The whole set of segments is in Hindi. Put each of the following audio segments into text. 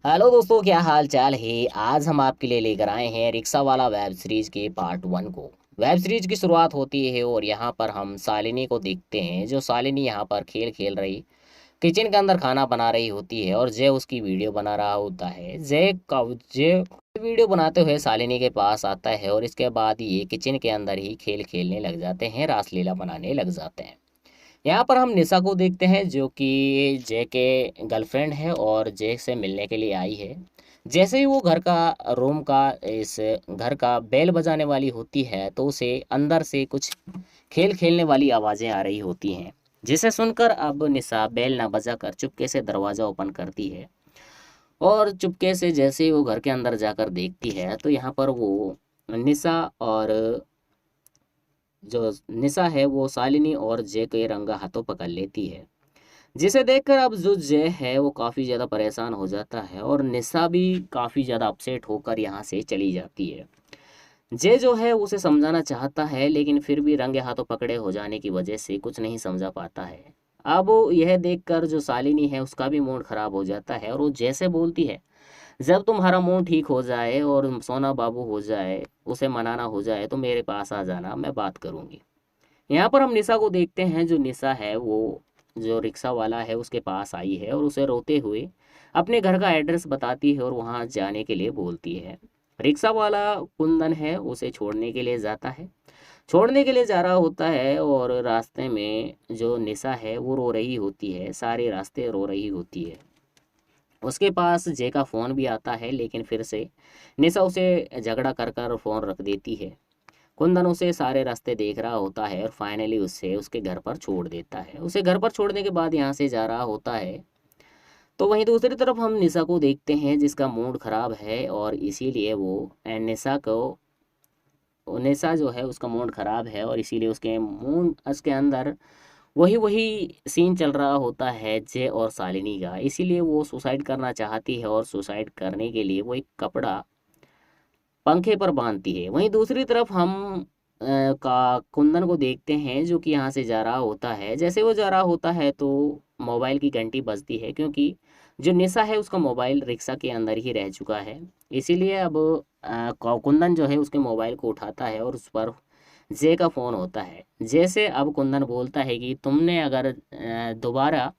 हेलो दोस्तों, क्या हाल चाल है। आज हम आपके लिए लेकर आए हैं रिक्शा वाला वेब सीरीज के पार्ट 1 को। वेब सीरीज की शुरुआत होती है और यहाँ पर हम शालिनी को देखते हैं। जो शालिनी यहाँ पर खेल खेल रही किचन के अंदर खाना बना रही होती है और जय उसकी वीडियो बना रहा होता है। जय वीडियो बनाते हुए शालिनी के पास आता है और इसके बाद ये किचन के अंदर ही खेल खेलने लग जाते हैं, रासलीला बनाने लग जाते हैं। यहाँ पर हम निशा को देखते हैं जो कि जय के गर्लफ्रेंड है और जय से मिलने के लिए आई है। जैसे ही वो घर का रूम का इस घर का बेल बजाने वाली होती है तो उसे अंदर से कुछ खेल खेलने वाली आवाज़ें आ रही होती हैं, जिसे सुनकर अब निशा बेल ना बजाकर चुपके से दरवाज़ा ओपन करती है। और चुपके से जैसे ही वो घर के अंदर जाकर देखती है तो यहाँ पर वो निशा और जो निशा है वो शालिनी और जय के रंगा हाथों पकड़ लेती है, जिसे देखकर अब जो जय है वो काफ़ी ज़्यादा परेशान हो जाता है और निशा भी काफ़ी ज़्यादा अपसेट होकर यहाँ से चली जाती है। जय जो है उसे समझाना चाहता है लेकिन फिर भी रंगे हाथों पकड़े हो जाने की वजह से कुछ नहीं समझा पाता है। अब यह देखकर जो शालिनी है उसका भी मूड खराब हो जाता है और वो जैसे बोलती है, जब तुम्हारा मूड ठीक हो जाए और सोना बाबू हो जाए, उसे मनाना हो जाए तो मेरे पास आ जाना, मैं बात करूँगी। यहाँ पर हम निशा को देखते हैं। जो निशा है वो जो रिक्शा वाला है उसके पास आई है और उसे रोते हुए अपने घर का एड्रेस बताती है और वहाँ जाने के लिए बोलती है। रिक्शा वाला कुंदन है उसे छोड़ने के लिए जाता है, छोड़ने के लिए जा रहा होता है और रास्ते में जो निशा है वो रो रही होती है, सारे रास्ते रो रही होती है। उसके पास जय का फ़ोन भी आता है लेकिन फिर से निशा उसे झगड़ा कर कर फ़ोन रख देती है। कुंदन उसे सारे रास्ते देख रहा होता है और फाइनली उसे उसके घर पर छोड़ देता है। उसे घर पर छोड़ने के बाद यहाँ से जा रहा होता है। तो वहीं दूसरी तरफ हम निशा को देखते हैं जिसका मूड खराब है और इसीलिए वो निशा जो है उसका मूड खराब है और इसीलिए उसके अंदर वही वही सीन चल रहा होता है जय और शालिनी का। इसीलिए वो सुसाइड करना चाहती है और सुसाइड करने के लिए वो एक कपड़ा पंखे पर बांधती है। वहीं दूसरी तरफ हम का कुंदन को देखते हैं जो कि यहाँ से जा रहा होता है। जैसे वो जा रहा होता है तो मोबाइल की घंटी बजती है, क्योंकि जो निशा है उसका मोबाइल रिक्शा के अंदर ही रह चुका है। इसीलिए अब कुंदन जो है उसके मोबाइल को उठाता है और उस पर जय का फ़ोन होता है। जैसे अब कुंदन बोलता है कि तुमने अगर दोबारा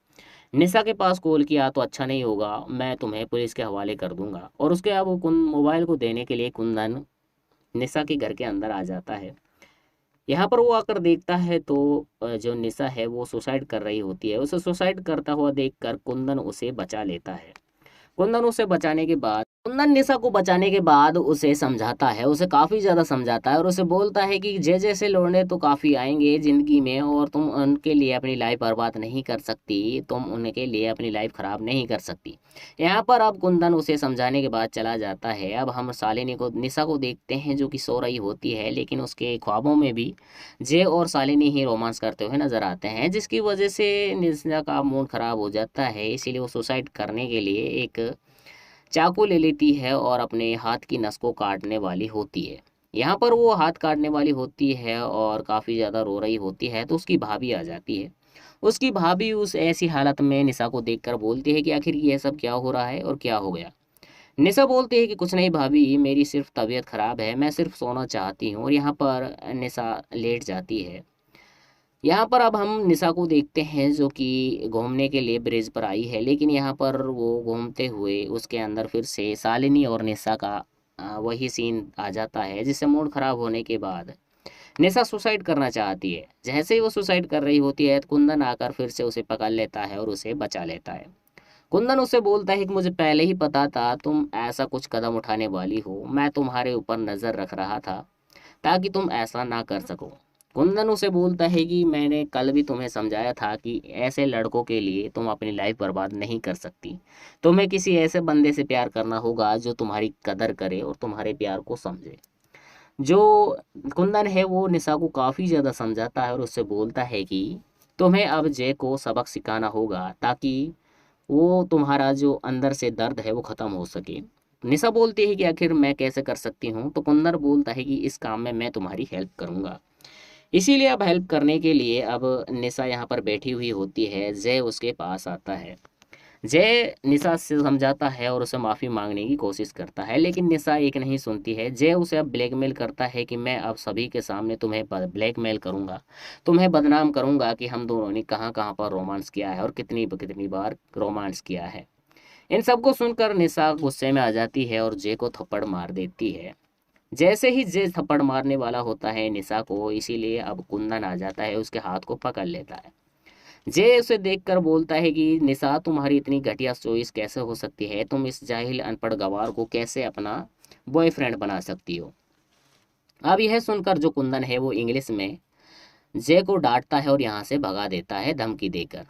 निशा के पास कॉल किया तो अच्छा नहीं होगा, मैं तुम्हें पुलिस के हवाले कर दूंगा। और उसके अब वो मोबाइल को देने के लिए कुंदन निशा के घर के अंदर आ जाता है। यहाँ पर वो आकर देखता है तो जो निशा है वो सुसाइड कर रही होती है। उसे सुसाइड करता हुआ देखकर कुंदन उसे बचा लेता है। कुंदन निशा को बचाने के बाद उसे समझाता है, उसे काफ़ी ज़्यादा समझाता है और उसे बोलता है कि जय जैसे लौंडे तो काफ़ी आएंगे ज़िंदगी में और तुम उनके लिए अपनी लाइफ बर्बाद नहीं कर सकती, तुम उनके लिए अपनी लाइफ ख़राब नहीं कर सकती। यहाँ पर अब कुंदन उसे समझाने के बाद चला जाता है। अब हम शालिनी को निशा को देखते हैं जो कि सो रही होती है, लेकिन उसके ख्वाबों में भी जय और शालिनी ही रोमांस करते हुए नजर आते हैं, जिसकी वजह से निशा का मूड ख़राब हो जाता है। इसीलिए वो सुसाइड करने के लिए एक चाकू ले लेती है और अपने हाथ की नस को काटने वाली होती है। यहाँ पर वो हाथ काटने वाली होती है और काफ़ी ज़्यादा रो रही होती है तो उसकी भाभी आ जाती है। उसकी भाभी उस ऐसी हालत में निशा को देखकर बोलती है कि आखिर ये सब क्या हो रहा है और क्या हो गया। निशा बोलती है कि कुछ नहीं भाभी, मेरी सिर्फ तबीयत ख़राब है, मैं सिर्फ सोना चाहती हूँ। और यहाँ पर निशा लेट जाती है। यहाँ पर अब हम निशा को देखते हैं जो कि घूमने के लिए ब्रिज पर आई है, लेकिन यहाँ पर वो घूमते हुए उसके अंदर फिर से शालिनी और निशा का वही सीन आ जाता है, जिससे मूड खराब होने के बाद निशा सुसाइड करना चाहती है। जैसे ही वो सुसाइड कर रही होती है तो कुंदन आकर फिर से उसे पकड़ लेता है और उसे बचा लेता है। कुंदन उसे बोलता है कि मुझे पहले ही पता था तुम ऐसा कुछ कदम उठाने वाली हो, मैं तुम्हारे ऊपर नज़र रख रहा था ताकि तुम ऐसा ना कर सको। कुंदन उसे बोलता है कि मैंने कल भी तुम्हें समझाया था कि ऐसे लड़कों के लिए तुम अपनी लाइफ बर्बाद नहीं कर सकती। तुम्हें किसी ऐसे बंदे से प्यार करना होगा जो तुम्हारी कदर करे और तुम्हारे प्यार को समझे। जो कुंदन है वो निशा को काफ़ी ज़्यादा समझाता है और उससे बोलता है कि तुम्हें अब जय को सबक सिखाना होगा ताकि वो तुम्हारा जो अंदर से दर्द है वो ख़त्म हो सके। निशा बोलती है कि आखिर मैं कैसे कर सकती हूँ, तो कुंदन बोलता है कि इस काम में मैं तुम्हारी हेल्प करूँगा। इसीलिए अब हेल्प करने के लिए अब निशा यहाँ पर बैठी हुई होती है। जय उसके पास आता है। जय निशा से समझाता है और उसे माफ़ी मांगने की कोशिश करता है, लेकिन निशा एक नहीं सुनती है। जय उसे अब ब्लैकमेल करता है कि मैं अब सभी के सामने तुम्हें ब्लैकमेल करूंगा, तुम्हें बदनाम करूंगा कि हम दोनों ने कहाँ कहाँ पर रोमांस किया है और कितनी कितनी बार रोमांस किया है। इन सबको सुनकर निशा गुस्से में आ जाती है और जय को थप्पड़ मार देती है। जैसे ही जय थप्पड़ मारने वाला होता है निशा को, इसीलिए अब कुंदन आ जाता है, उसके हाथ को पकड़ लेता है। जय उसे देखकर बोलता है कि निशा, तुम्हारी इतनी घटिया चॉइस कैसे हो सकती है? तुम इस जाहिल अनपढ़ गवार को कैसे अपना बॉयफ्रेंड बना सकती हो? अब यह सुनकर जो कुंदन है वो इंग्लिश में जय को डांटता है और यहाँ से भगा देता है धमकी देकर।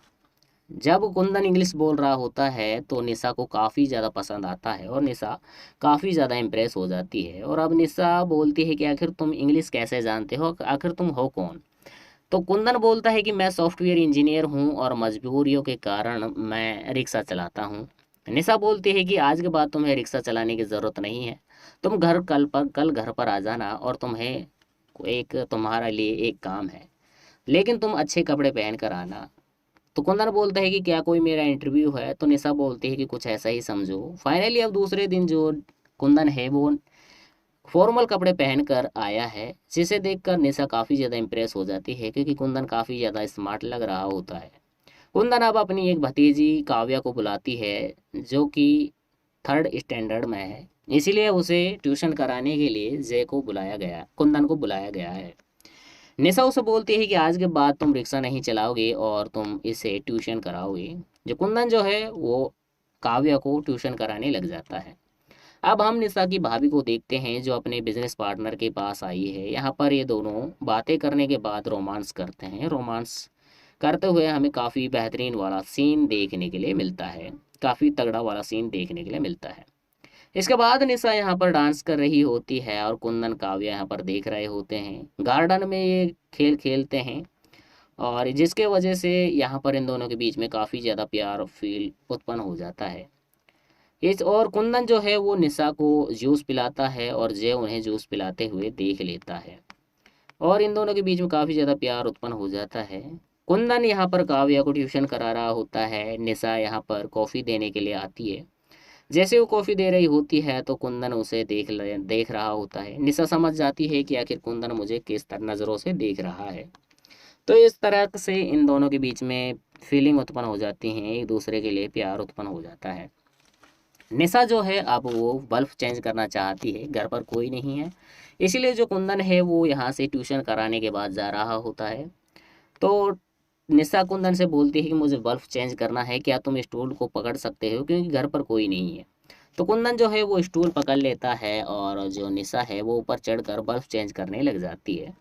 जब कुंदन इंग्लिश बोल रहा होता है तो निशा को काफ़ी ज़्यादा पसंद आता है और निशा काफ़ी ज़्यादा इम्प्रेस हो जाती है। और अब निशा बोलती है कि आखिर तुम इंग्लिश कैसे जानते हो, आखिर तुम हो कौन? तो कुंदन बोलता है कि मैं सॉफ्टवेयर इंजीनियर हूँ और मजबूरियों के कारण मैं रिक्शा चलाता हूँ। निशा बोलती है कि आज के बाद तुम्हें रिक्शा चलाने की ज़रूरत नहीं है, तुम कल घर पर आ जाना और तुम्हारा लिए एक काम है, लेकिन तुम अच्छे कपड़े पहन कर आना। तो कुंदन बोलता है कि क्या कोई मेरा इंटरव्यू है? तो निशा बोलती है कि कुछ ऐसा ही समझो। फाइनली अब दूसरे दिन जो कुंदन है वो फॉर्मल कपड़े पहनकर आया है, जिसे देखकर निशा काफ़ी ज़्यादा इम्प्रेस हो जाती है क्योंकि कुंदन काफ़ी ज़्यादा स्मार्ट लग रहा होता है। कुंदन अब अपनी एक भतीजी काव्या को बुलाती है, जो कि थर्ड स्टैंडर्ड में है, इसीलिए उसे ट्यूशन कराने के लिए कुंदन को बुलाया गया है। निशा उसे बोलती है कि आज के बाद तुम रिक्शा नहीं चलाओगे और तुम इसे ट्यूशन कराओगे। जो कुंदन जो है वो काव्या को ट्यूशन कराने लग जाता है। अब हम निशा की भाभी को देखते हैं जो अपने बिजनेस पार्टनर के पास आई है। यहाँ पर ये दोनों बातें करने के बाद रोमांस करते हैं। रोमांस करते हुए हमें काफ़ी बेहतरीन वाला सीन देखने के लिए मिलता है, काफ़ी तगड़ा वाला सीन देखने के लिए मिलता है। इसके बाद निशा यहाँ पर डांस कर रही होती है और कुंदन काव्या यहाँ पर देख रहे होते हैं। गार्डन में ये खेल खेलते हैं और जिसके वजह से यहाँ पर इन दोनों के बीच में काफ़ी ज़्यादा प्यार फील उत्पन्न हो जाता है। इस और कुंदन जो है वो निशा को जूस पिलाता है और जय उन्हें जूस पिलाते हुए देख लेता है और इन दोनों के बीच में काफ़ी ज़्यादा प्यार उत्पन्न हो जाता है। कुंदन यहाँ पर काव्या को ट्यूशन करा रहा होता है। निशा यहाँ पर कॉफ़ी देने के लिए आती है। जैसे वो कॉफ़ी दे रही होती है तो कुंदन उसे देख रहा होता है। निशा समझ जाती है कि आखिर कुंदन मुझे किस तरह नज़रों से देख रहा है। तो इस तरह से इन दोनों के बीच में फीलिंग उत्पन्न हो जाती हैं, एक दूसरे के लिए प्यार उत्पन्न हो जाता है। निशा जो है अब वो बल्ब चेंज करना चाहती है, घर पर कोई नहीं है, इसीलिए जो कुंदन है वो यहाँ से ट्यूशन कराने के बाद जा रहा होता है। तो निशा कुंदन से बोलती है कि मुझे बल्ब चेंज करना है, क्या तुम स्टूल को पकड़ सकते हो क्योंकि घर पर कोई नहीं है। तो कुंदन जो है वो स्टूल पकड़ लेता है और जो निशा है वो ऊपर चढ़कर बल्ब चेंज करने लग जाती है।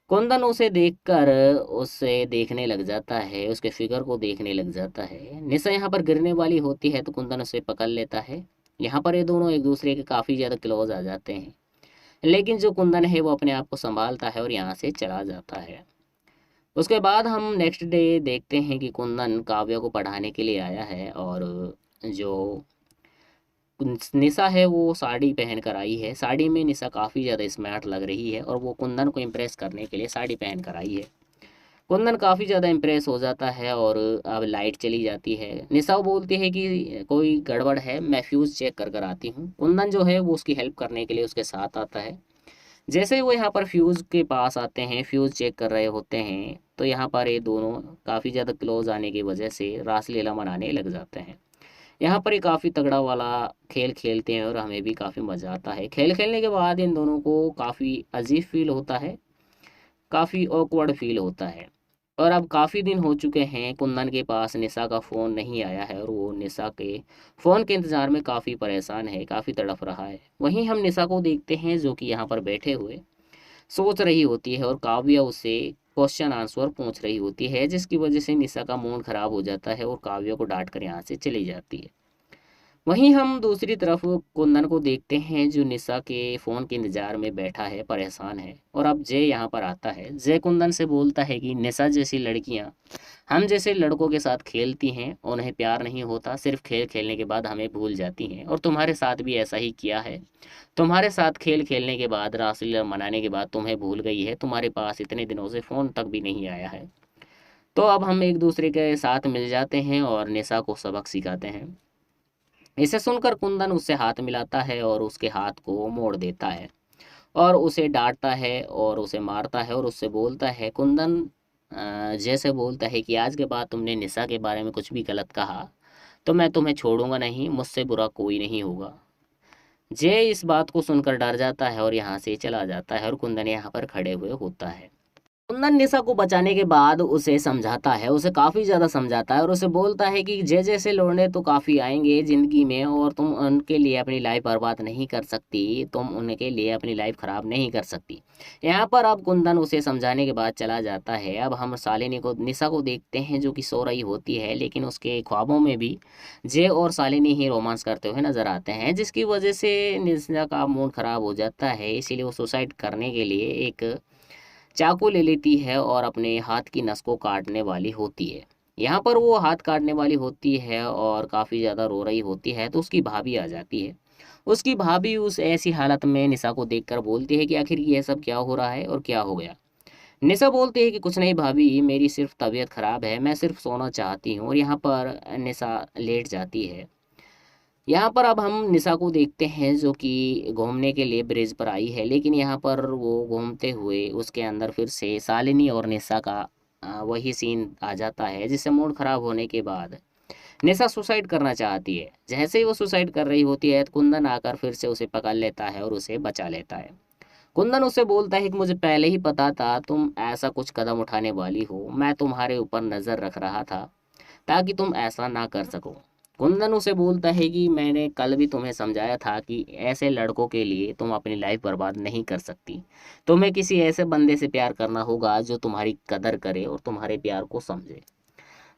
कुंदन उसे देखकर उसे देखने लग जाता है, उसके फिगर को देखने लग जाता है। निशा यहाँ पर गिरने वाली होती है तो कुंदन उसे पकड़ लेता है। यहाँ पर ये दोनों एक दूसरे के काफ़ी ज़्यादा क्लोज आ जाते हैं, लेकिन जो कुंदन है वो अपने आप को संभालता है और यहाँ से चला जाता है। उसके बाद हम नेक्स्ट डे देखते हैं कि कुंदन काव्या को पढ़ाने के लिए आया है और जो निशा है वो साड़ी पहन कर आई है। साड़ी में निशा काफ़ी ज़्यादा स्मार्ट लग रही है और वो कुंदन को इम्प्रेस करने के लिए साड़ी पहन कर आई है। कुंदन काफ़ी ज़्यादा इम्प्रेस हो जाता है और अब लाइट चली जाती है। निशा बोलती है कि कोई गड़बड़ है, मैं फ्यूज़ चेक कर कर आती हूँ। कुंदन जो है वो उसकी हेल्प करने के लिए उसके साथ आता है। जैसे ही वो यहाँ पर फ्यूज़ के पास आते हैं, फ्यूज़ चेक कर रहे होते हैं, तो यहाँ पर ये दोनों काफ़ी ज़्यादा क्लोज आने की वजह से रासलीला मनाने लग जाते हैं। यहाँ पर ये काफ़ी तगड़ा वाला खेल खेलते हैं और हमें भी काफ़ी मज़ा आता है। खेल खेलने के बाद इन दोनों को काफ़ी अजीब फील होता है, काफ़ी ऑकवर्ड फील होता है। और अब काफ़ी दिन हो चुके हैं, कुंदन के पास निशा का फ़ोन नहीं आया है और वो निशा के फ़ोन के इंतज़ार में काफ़ी परेशान है, काफ़ी तड़प रहा है। वहीं हम निशा को देखते हैं जो कि यहाँ पर बैठे हुए सोच रही होती है और काव्या उससे क्वेश्चन आंसर पूछ रही होती है, जिसकी वजह से निशा का मूड खराब हो जाता है और काव्या को डांट कर यहाँ से चली जाती है। वहीं हम दूसरी तरफ कुंदन को देखते हैं जो निशा के फ़ोन के इंतजार में बैठा है, परेशान है। और अब जय यहाँ पर आता है। जय कुंदन से बोलता है कि निशा जैसी लड़कियाँ हम जैसे लड़कों के साथ खेलती हैं, उन्हें प्यार नहीं होता, सिर्फ खेल खेलने के बाद हमें भूल जाती हैं, और तुम्हारे साथ भी ऐसा ही किया है। तुम्हारे साथ खेल खेलने के बाद, रासलीला मनाने के बाद तुम्हें भूल गई है, तुम्हारे पास इतने दिनों से फ़ोन तक भी नहीं आया है। तो अब हम एक दूसरे के साथ मिल जाते हैं और निशा को सबक सिखाते हैं। इसे सुनकर कुंदन उससे हाथ मिलाता है और उसके हाथ को मोड़ देता है और उसे डांटता है और उसे मारता है और उससे बोलता है, कुंदन जैसे बोलता है कि आज के बाद तुमने निशा के बारे में कुछ भी गलत कहा तो मैं तुम्हें छोड़ूंगा नहीं, मुझसे बुरा कोई नहीं होगा। जय इस बात को सुनकर डर जाता है और यहाँ से चला जाता है और कुंदन यहाँ पर खड़े हुए होता है। कुंदन निशा को बचाने के बाद उसे समझाता है, उसे काफ़ी ज़्यादा समझाता है और उसे बोलता है कि जय जैसे लौंडे तो काफ़ी आएंगे ज़िंदगी में और तुम उनके लिए अपनी लाइफ बर्बाद नहीं कर सकती, तुम उनके लिए अपनी लाइफ ख़राब नहीं कर सकती। यहाँ पर अब कुंदन उसे समझाने के बाद चला जाता है। अब हम शालिनी को निशा को देखते हैं जो कि सो रही होती है, लेकिन उसके ख्वाबों में भी जय और शालिनी ही रोमांस करते हुए नजर आते हैं, जिसकी वजह से निशा का मूड ख़राब हो जाता है। इसीलिए वो सुसाइड करने के लिए एक चाकू ले लेती है और अपने हाथ की नस को काटने वाली होती है। यहाँ पर वो हाथ काटने वाली होती है और काफ़ी ज़्यादा रो रही होती है, तो उसकी भाभी आ जाती है। उसकी भाभी उस ऐसी हालत में निशा को देखकर बोलती है कि आखिर ये सब क्या हो रहा है और क्या हो गया। निशा बोलती है कि कुछ नहीं भाभी, मेरी सिर्फ तबीयत खराब है, मैं सिर्फ सोना चाहती हूँ। और यहाँ पर निशा लेट जाती है। यहाँ पर अब हम निशा को देखते हैं जो कि घूमने के लिए ब्रिज पर आई है, लेकिन यहाँ पर वो घूमते हुए उसके अंदर फिर से शालिनी और निशा का वही सीन आ जाता है, जिससे मूड खराब होने के बाद निशा सुसाइड करना चाहती है। जैसे ही वो सुसाइड कर रही होती है तो कुंदन आकर फिर से उसे पकड़ लेता है और उसे बचा लेता है। कुंदन उससे बोलता है कि मुझे पहले ही पता था तुम ऐसा कुछ कदम उठाने वाली हो, मैं तुम्हारे ऊपर नज़र रख रहा था ताकि तुम ऐसा ना कर सको। कुंदन उसे बोलता है कि मैंने कल भी तुम्हें समझाया था कि ऐसे लड़कों के लिए तुम अपनी लाइफ बर्बाद नहीं कर सकती। तुम्हें किसी ऐसे बंदे से प्यार करना होगा जो तुम्हारी कदर करे और तुम्हारे प्यार को समझे।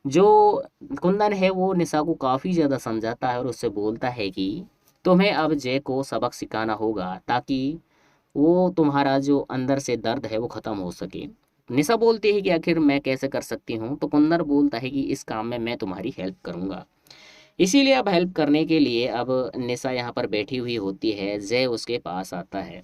जो कुंदन है वो निशा को काफ़ी ज़्यादा समझाता है और उससे बोलता है कि तुम्हें अब जय को सबक सिखाना होगा ताकि वो तुम्हारा जो अंदर से दर्द है वो ख़त्म हो सके। निशा बोलती है कि आखिर मैं कैसे कर सकती हूँ, तो कुंदन बोलता है कि इस काम में मैं तुम्हारी हेल्प करूँगा। इसीलिए अब हेल्प करने के लिए अब निशा यहाँ पर बैठी हुई होती है। जय उसके पास आता है।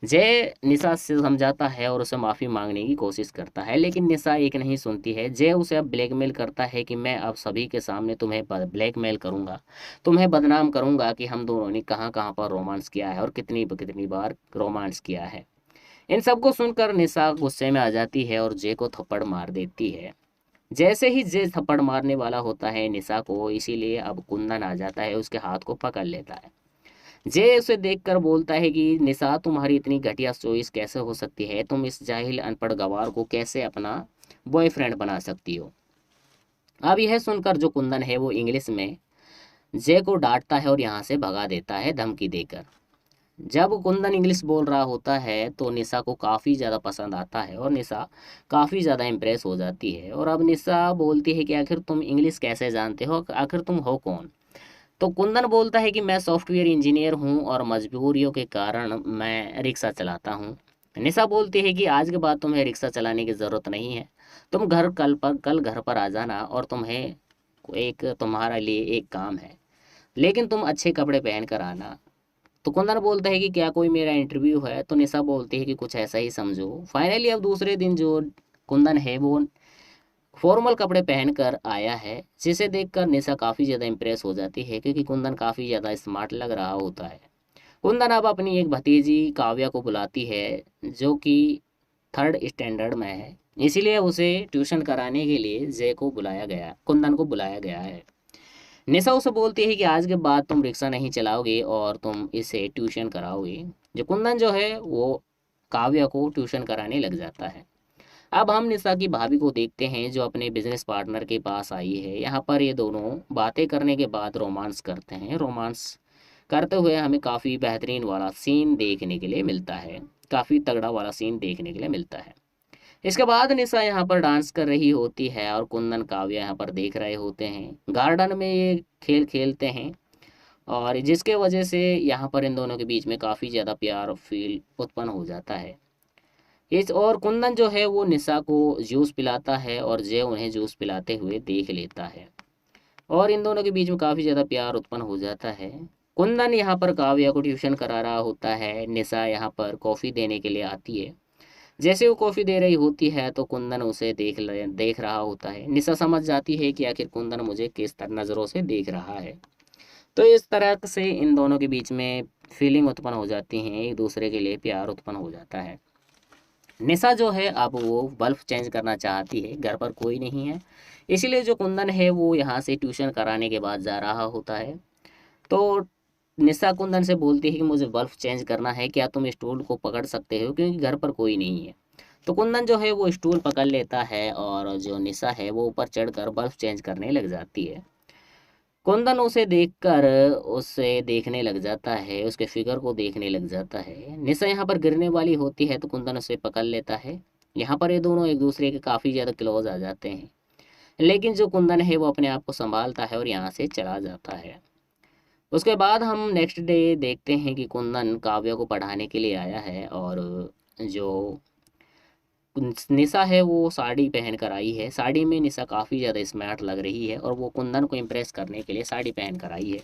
जय निशा से समझाता है और उसे माफ़ी मांगने की कोशिश करता है, लेकिन निशा एक नहीं सुनती है। जय उसे अब ब्लैकमेल करता है कि मैं अब सभी के सामने तुम्हें ब्लैकमेल करूंगा, तुम्हें बदनाम करूंगा कि हम दोनों ने कहाँ कहाँ पर रोमांस किया है और कितनी कितनी बार रोमांस किया है। इन सबको सुनकर निशा गुस्से में आ जाती है और जय को थप्पड़ मार देती है। जैसे ही जय थप्पड़ मारने वाला होता है निशा को, इसीलिए अब कुंदन आ जाता है, उसके हाथ को पकड़ लेता है। जय उसे देखकर बोलता है कि निशा, तुम्हारी इतनी घटिया चॉइस कैसे हो सकती है, तुम इस जाहिल अनपढ़ गवार को कैसे अपना बॉयफ्रेंड बना सकती हो। अब यह सुनकर जो कुंदन है वो इंग्लिश में जय को डांटता है और यहाँ से भगा देता है धमकी देकर। जब कुंदन इंग्लिश बोल रहा होता है तो निशा को काफ़ी ज़्यादा पसंद आता है और निशा काफ़ी ज़्यादा इम्प्रेस हो जाती है। और अब निशा बोलती है कि आखिर तुम इंग्लिश कैसे जानते हो, आखिर तुम हो कौन। तो कुंदन बोलता है कि मैं सॉफ्टवेयर इंजीनियर हूँ और मजबूरियों के कारण मैं रिक्शा चलाता हूँ। निशा बोलती है कि आज के बाद तुम्हें रिक्शा चलाने की ज़रूरत नहीं है, तुम कल घर पर आ जाना और तुम्हारा लिए एक काम है, लेकिन तुम अच्छे कपड़े पहन कर आना। तो कुंदन बोलता है कि क्या कोई मेरा इंटरव्यू है, तो निशा बोलती है कि कुछ ऐसा ही समझो। फाइनली अब दूसरे दिन जो कुंदन है वो फॉर्मल कपड़े पहनकर आया है, जिसे देखकर निशा काफ़ी ज़्यादा इम्प्रेस हो जाती है क्योंकि कुंदन काफ़ी ज़्यादा स्मार्ट लग रहा होता है। कुंदन अब अपनी एक भतीजी काव्या को बुलाती है जो कि थर्ड स्टैंडर्ड में है, इसीलिए उसे ट्यूशन कराने के लिए कुंदन को बुलाया गया है। निशा उसे बोलती है कि आज के बाद तुम रिक्शा नहीं चलाओगे और तुम इसे ट्यूशन कराओगे। जो कुंदन जो है वो काव्या को ट्यूशन कराने लग जाता है। अब हम निशा की भाभी को देखते हैं जो अपने बिजनेस पार्टनर के पास आई है। यहाँ पर ये दोनों बातें करने के बाद रोमांस करते हैं। रोमांस करते हुए हमें काफ़ी बेहतरीन वाला सीन देखने के लिए मिलता है, काफ़ी तगड़ा वाला सीन देखने के लिए मिलता है। इसके बाद निशा यहाँ पर डांस कर रही होती है और कुंदन काव्या यहाँ पर देख रहे होते हैं। गार्डन में ये खेल खेलते हैं और जिसके वजह से यहाँ पर इन दोनों के बीच में काफ़ी ज़्यादा प्यार फील उत्पन्न हो जाता है। इस और कुंदन जो है वो निशा को जूस पिलाता है और जय उन्हें जूस पिलाते हुए देख लेता है और इन दोनों के बीच में काफ़ी ज़्यादा प्यार उत्पन्न हो जाता है। कुंदन यहाँ पर काव्या को ट्यूशन करा रहा होता है, निशा यहाँ पर कॉफ़ी देने के लिए आती है। जैसे वो कॉफ़ी दे रही होती है तो कुंदन उसे देख रहा होता है। निशा समझ जाती है कि आखिर कुंदन मुझे किस तरह नज़रों से देख रहा है। तो इस तरह से इन दोनों के बीच में फीलिंग उत्पन्न हो जाती हैं, एक दूसरे के लिए प्यार उत्पन्न हो जाता है। निशा जो है अब वो बल्ब चेंज करना चाहती है, घर पर कोई नहीं है, इसीलिए जो कुंदन है वो यहाँ से ट्यूशन कराने के बाद जा रहा होता है। तो निशा कुंदन से बोलती है कि मुझे बल्ब चेंज करना है, क्या तुम स्टूल को पकड़ सकते हो, क्योंकि घर पर कोई नहीं है। तो कुंदन जो है वो स्टूल पकड़ लेता है और जो निशा है वो ऊपर चढ़कर बल्ब चेंज करने लग जाती है। कुंदन उसे देखकर उसे देखने लग जाता है, उसके फिगर को देखने लग जाता है। निशा यहाँ पर गिरने वाली होती है तो कुंदन उसे पकड़ लेता है। यहाँ पर ये दोनों एक दूसरे के काफ़ी ज़्यादा क्लोज आ जाते हैं, लेकिन जो कुंदन है वो अपने आप को संभालता है और यहाँ से चला जाता है। उसके बाद हम नेक्स्ट डे देखते हैं कि कुंदन काव्य को पढ़ाने के लिए आया है और जो निशा है वो साड़ी पहन कर आई है। साड़ी में निशा काफ़ी ज़्यादा स्मार्ट लग रही है और वो कुंदन को इम्प्रेस करने के लिए साड़ी पहन कर आई है।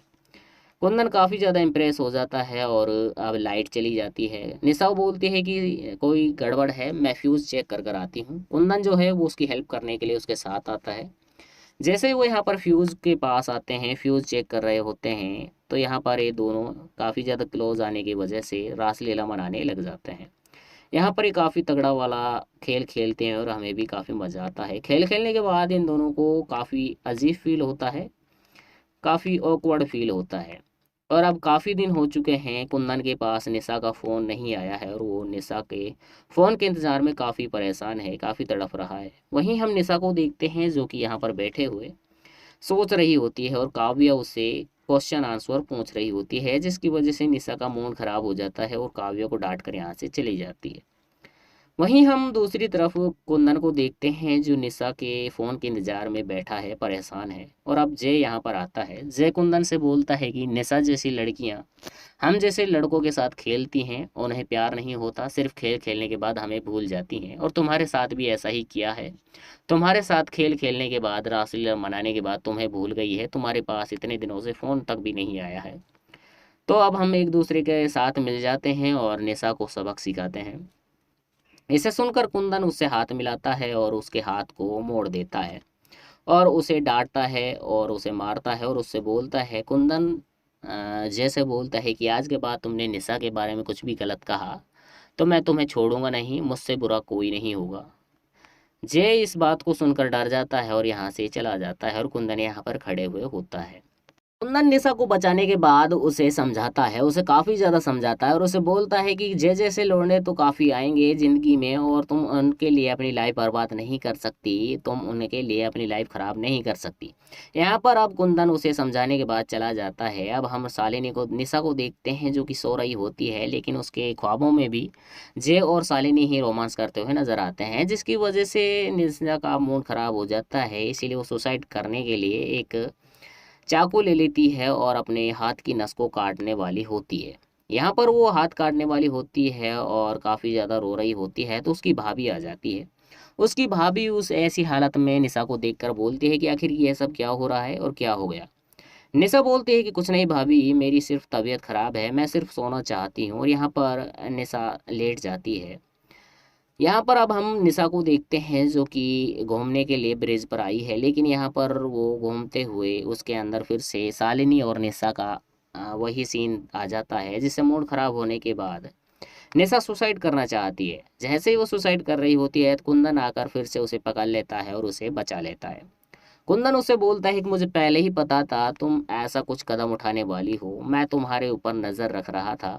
कुंदन काफ़ी ज़्यादा इम्प्रेस हो जाता है और अब लाइट चली जाती है। निशा बोलती है कि कोई गड़बड़ है, मैं फ्यूज़ चेक कर कर आती हूँ। कुंदन जो है वो उसकी हेल्प करने के लिए उसके साथ आता है। जैसे ही वो यहाँ पर फ्यूज़ के पास आते हैं, फ्यूज़ चेक कर रहे होते हैं, तो यहाँ पर ये दोनों काफ़ी ज़्यादा क्लोज आने की वजह से रासलीला मनाने लग जाते हैं। यहाँ पर ये काफ़ी तगड़ा वाला खेल खेलते हैं और हमें भी काफ़ी मज़ा आता है। खेल खेलने के बाद इन दोनों को काफ़ी अजीब फील होता है, काफ़ी ऑकवर्ड फील होता है। और अब काफ़ी दिन हो चुके हैं, कुंदन के पास निशा का फ़ोन नहीं आया है और वो निशा के फ़ोन के इंतज़ार में काफ़ी परेशान है, काफ़ी तड़प रहा है। वहीं हम निशा को देखते हैं जो कि यहाँ पर बैठे हुए सोच रही होती है और काव्या उससे क्वेश्चन आंसर पूछ रही होती है, जिसकी वजह से निशा का मूड खराब हो जाता है और काव्या को डांट कर यहाँ से चली जाती है। वहीं हम दूसरी तरफ कुंदन को देखते हैं जो निशा के फ़ोन के इंतजार में बैठा है, परेशान है। और अब जय यहाँ पर आता है। जय कुंदन से बोलता है कि निशा जैसी लड़कियाँ हम जैसे लड़कों के साथ खेलती हैं, उन्हें प्यार नहीं होता, सिर्फ खेल खेलने के बाद हमें भूल जाती हैं, और तुम्हारे साथ भी ऐसा ही किया है। तुम्हारे साथ खेल खेलने के बाद, रासलीला मनाने के बाद तुम्हें भूल गई है, तुम्हारे पास इतने दिनों से फ़ोन तक भी नहीं आया है। तो अब हम एक दूसरे के साथ मिल जाते हैं और निशा को सबक सिखाते हैं। इसे सुनकर कुंदन उससे हाथ मिलाता है और उसके हाथ को मोड़ देता है और उसे डांटता है और उसे मारता है और उससे बोलता है, कुंदन जैसे बोलता है कि आज के बाद तुमने निशा के बारे में कुछ भी गलत कहा तो मैं तुम्हें छोड़ूंगा नहीं, मुझसे बुरा कोई नहीं होगा। जय इस बात को सुनकर डर जाता है और यहाँ से चला जाता है और कुंदन यहाँ पर खड़े हुए होता है। कुंदन निशा को बचाने के बाद उसे समझाता है, उसे काफ़ी ज़्यादा समझाता है और उसे बोलता है कि जय जैसे लौंडे तो काफ़ी आएंगे ज़िंदगी में और तुम उनके लिए अपनी लाइफ बर्बाद नहीं कर सकती, तुम उनके लिए अपनी लाइफ ख़राब नहीं कर सकती। यहाँ पर अब कुंदन उसे समझाने के बाद चला जाता है। अब हम शालिनी को, निशा को देखते हैं जो कि सो रही होती है, लेकिन उसके ख्वाबों में भी जय और शालिनी ही रोमांस करते हुए नजर आते हैं, जिसकी वजह से निशा का मूड ख़राब हो जाता है। इसीलिए वो सुसाइड करने के लिए एक चाकू ले लेती है और अपने हाथ की नस को काटने वाली होती है। यहाँ पर वो हाथ काटने वाली होती है और काफ़ी ज़्यादा रो रही होती है, तो उसकी भाभी आ जाती है। उसकी भाभी उस ऐसी हालत में निशा को देखकर बोलती है कि आखिर ये सब क्या हो रहा है और क्या हो गया। निशा बोलती है कि कुछ नहीं भाभी, मेरी सिर्फ तबीयत खराब है, मैं सिर्फ सोना चाहती हूँ, और यहाँ पर निशा लेट जाती है। यहाँ पर अब हम निशा को देखते हैं जो कि घूमने के लिए ब्रिज पर आई है, लेकिन यहाँ पर वो घूमते हुए उसके अंदर फिर से शालिनी और निशा का वही सीन आ जाता है, जिससे मूड खराब होने के बाद निशा सुसाइड करना चाहती है। जैसे ही वो सुसाइड कर रही होती है तो कुंदन आकर फिर से उसे पकड़ लेता है और उसे बचा लेता है। कुंदन उससे बोलता है कि मुझे पहले ही पता था तुम ऐसा कुछ कदम उठाने वाली हो, मैं तुम्हारे ऊपर नज़र रख रहा था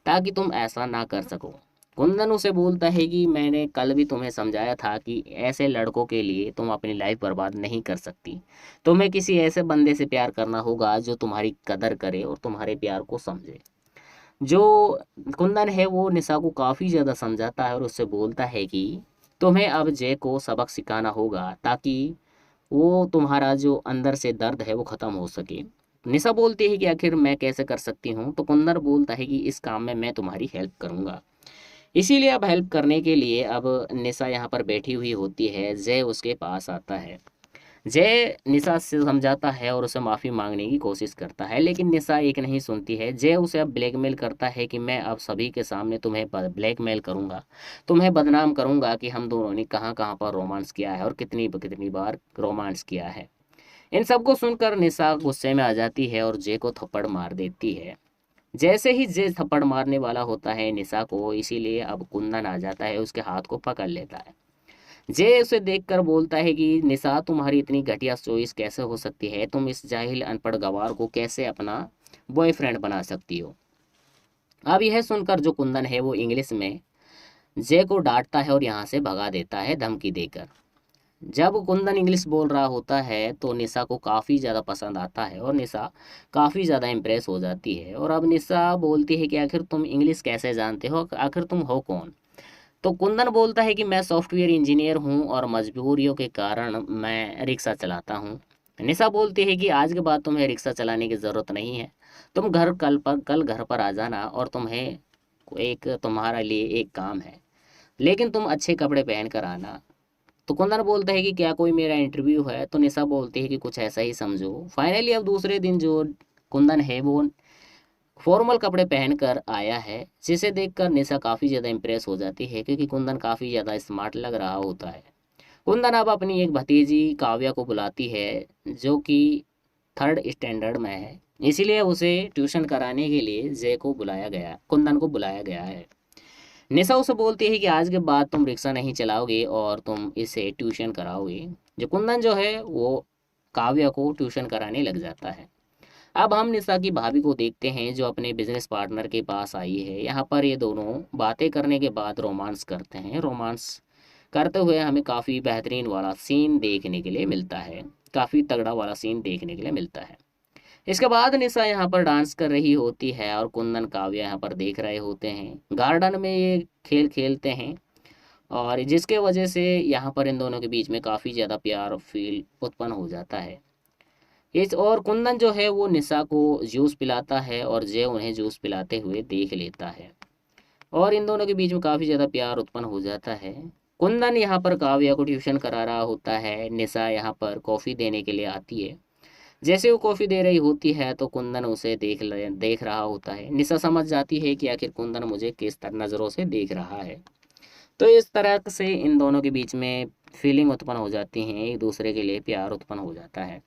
ताकि तुम ऐसा ना कर सको। कुंदन उसे बोलता है कि मैंने कल भी तुम्हें समझाया था कि ऐसे लड़कों के लिए तुम अपनी लाइफ बर्बाद नहीं कर सकती। तुम्हें किसी ऐसे बंदे से प्यार करना होगा जो तुम्हारी कदर करे और तुम्हारे प्यार को समझे। जो कुंदन है वो निशा को काफ़ी ज़्यादा समझाता है और उससे बोलता है कि तुम्हें अब जय को सबक सिखाना होगा ताकि वो तुम्हारा जो अंदर से दर्द है वो ख़त्म हो सके। निशा बोलती है कि आखिर मैं कैसे कर सकती हूँ, तो कुंदन बोलता है कि इस काम में मैं तुम्हारी हेल्प करूँगा। इसीलिए अब हेल्प करने के लिए अब निशा यहाँ पर बैठी हुई होती है, जय उसके पास आता है। जय निशा से समझाता है और उसे माफ़ी मांगने की कोशिश करता है, लेकिन निशा एक नहीं सुनती है। जय उसे अब ब्लैकमेल करता है कि मैं अब सभी के सामने तुम्हें ब्लैकमेल करूंगा, तुम्हें बदनाम करूंगा कि हम दोनों ने कहाँ कहाँ पर रोमांस किया है और कितनी कितनी बार रोमांस किया है। इन सबको सुनकर निशा गुस्से में आ जाती है और जय को थप्पड़ मार देती है। जैसे ही जय थप्पड़ मारने वाला होता है निशा को, इसीलिए अब कुंदन आ जाता है, उसके हाथ को पकड़ लेता है। जय उसे देखकर बोलता है कि निशा, तुम्हारी इतनी घटिया चॉइस कैसे हो सकती है? तुम इस जाहिल अनपढ़ गवार को कैसे अपना बॉयफ्रेंड बना सकती हो? अब यह सुनकर जो कुंदन है वो इंग्लिश में जय को डांटता है और यहाँ से भगा देता है धमकी देकर। जब कुंदन इंग्लिश बोल रहा होता है तो निशा को काफ़ी ज़्यादा पसंद आता है और निशा काफ़ी ज़्यादा इम्प्रेस हो जाती है। और अब निशा बोलती है कि आखिर तुम इंग्लिश कैसे जानते हो, आखिर तुम हो कौन? तो कुंदन बोलता है कि मैं सॉफ्टवेयर इंजीनियर हूँ और मजबूरियों के कारण मैं रिक्शा चलाता हूँ। निशा बोलती है कि आज के बाद तुम्हें रिक्शा चलाने की ज़रूरत नहीं है, तुम कल घर पर आ जाना और तुम्हारा लिए एक काम है, लेकिन तुम अच्छे कपड़े पहन कर आना। तो कुंदन बोलता है कि क्या कोई मेरा इंटरव्यू है? तो निशा बोलती है कि कुछ ऐसा ही समझो। फाइनली अब दूसरे दिन जो कुंदन है वो फॉर्मल कपड़े पहनकर आया है, जिसे देखकर निशा काफ़ी ज़्यादा इम्प्रेस हो जाती है क्योंकि कुंदन काफ़ी ज़्यादा स्मार्ट लग रहा होता है। कुंदन अब अपनी एक भतीजी काव्या को बुलाती है जो कि थर्ड स्टैंडर्ड में है, इसीलिए उसे ट्यूशन कराने के लिए कुंदन को बुलाया गया है। निशा उसे बोलती है कि आज के बाद तुम रिक्शा नहीं चलाओगे और तुम इसे ट्यूशन कराओगे। जो कुंदन जो है वो काव्या को ट्यूशन कराने लग जाता है। अब हम निशा की भाभी को देखते हैं जो अपने बिजनेस पार्टनर के पास आई है। यहाँ पर ये दोनों बातें करने के बाद रोमांस करते हैं। रोमांस करते हुए हमें काफ़ी बेहतरीन वाला सीन देखने के लिए मिलता है, काफ़ी तगड़ा वाला सीन देखने के लिए मिलता है। इसके बाद निशा यहाँ पर डांस कर रही होती है और कुंदन काव्या यहाँ पर देख रहे होते हैं। गार्डन में ये खेल खेलते हैं और जिसके वजह से यहाँ पर इन दोनों के बीच में काफ़ी ज़्यादा प्यार फील उत्पन्न हो जाता है। इस और कुंदन जो है वो निशा को जूस पिलाता है और जय उन्हें जूस पिलाते हुए देख लेता है और इन दोनों के बीच में काफ़ी ज़्यादा प्यार उत्पन्न हो जाता है। कुंदन यहाँ पर काव्या को ट्यूशन करा रहा होता है। निशा यहाँ पर कॉफ़ी देने के लिए आती है। जैसे वो कॉफ़ी दे रही होती है तो कुंदन उसे देख रहा होता है। निशा समझ जाती है कि आखिर कुंदन मुझे किस तरह नज़रों से देख रहा है। तो इस तरह से इन दोनों के बीच में फीलिंग उत्पन्न हो जाती हैं, एक दूसरे के लिए प्यार उत्पन्न हो जाता है।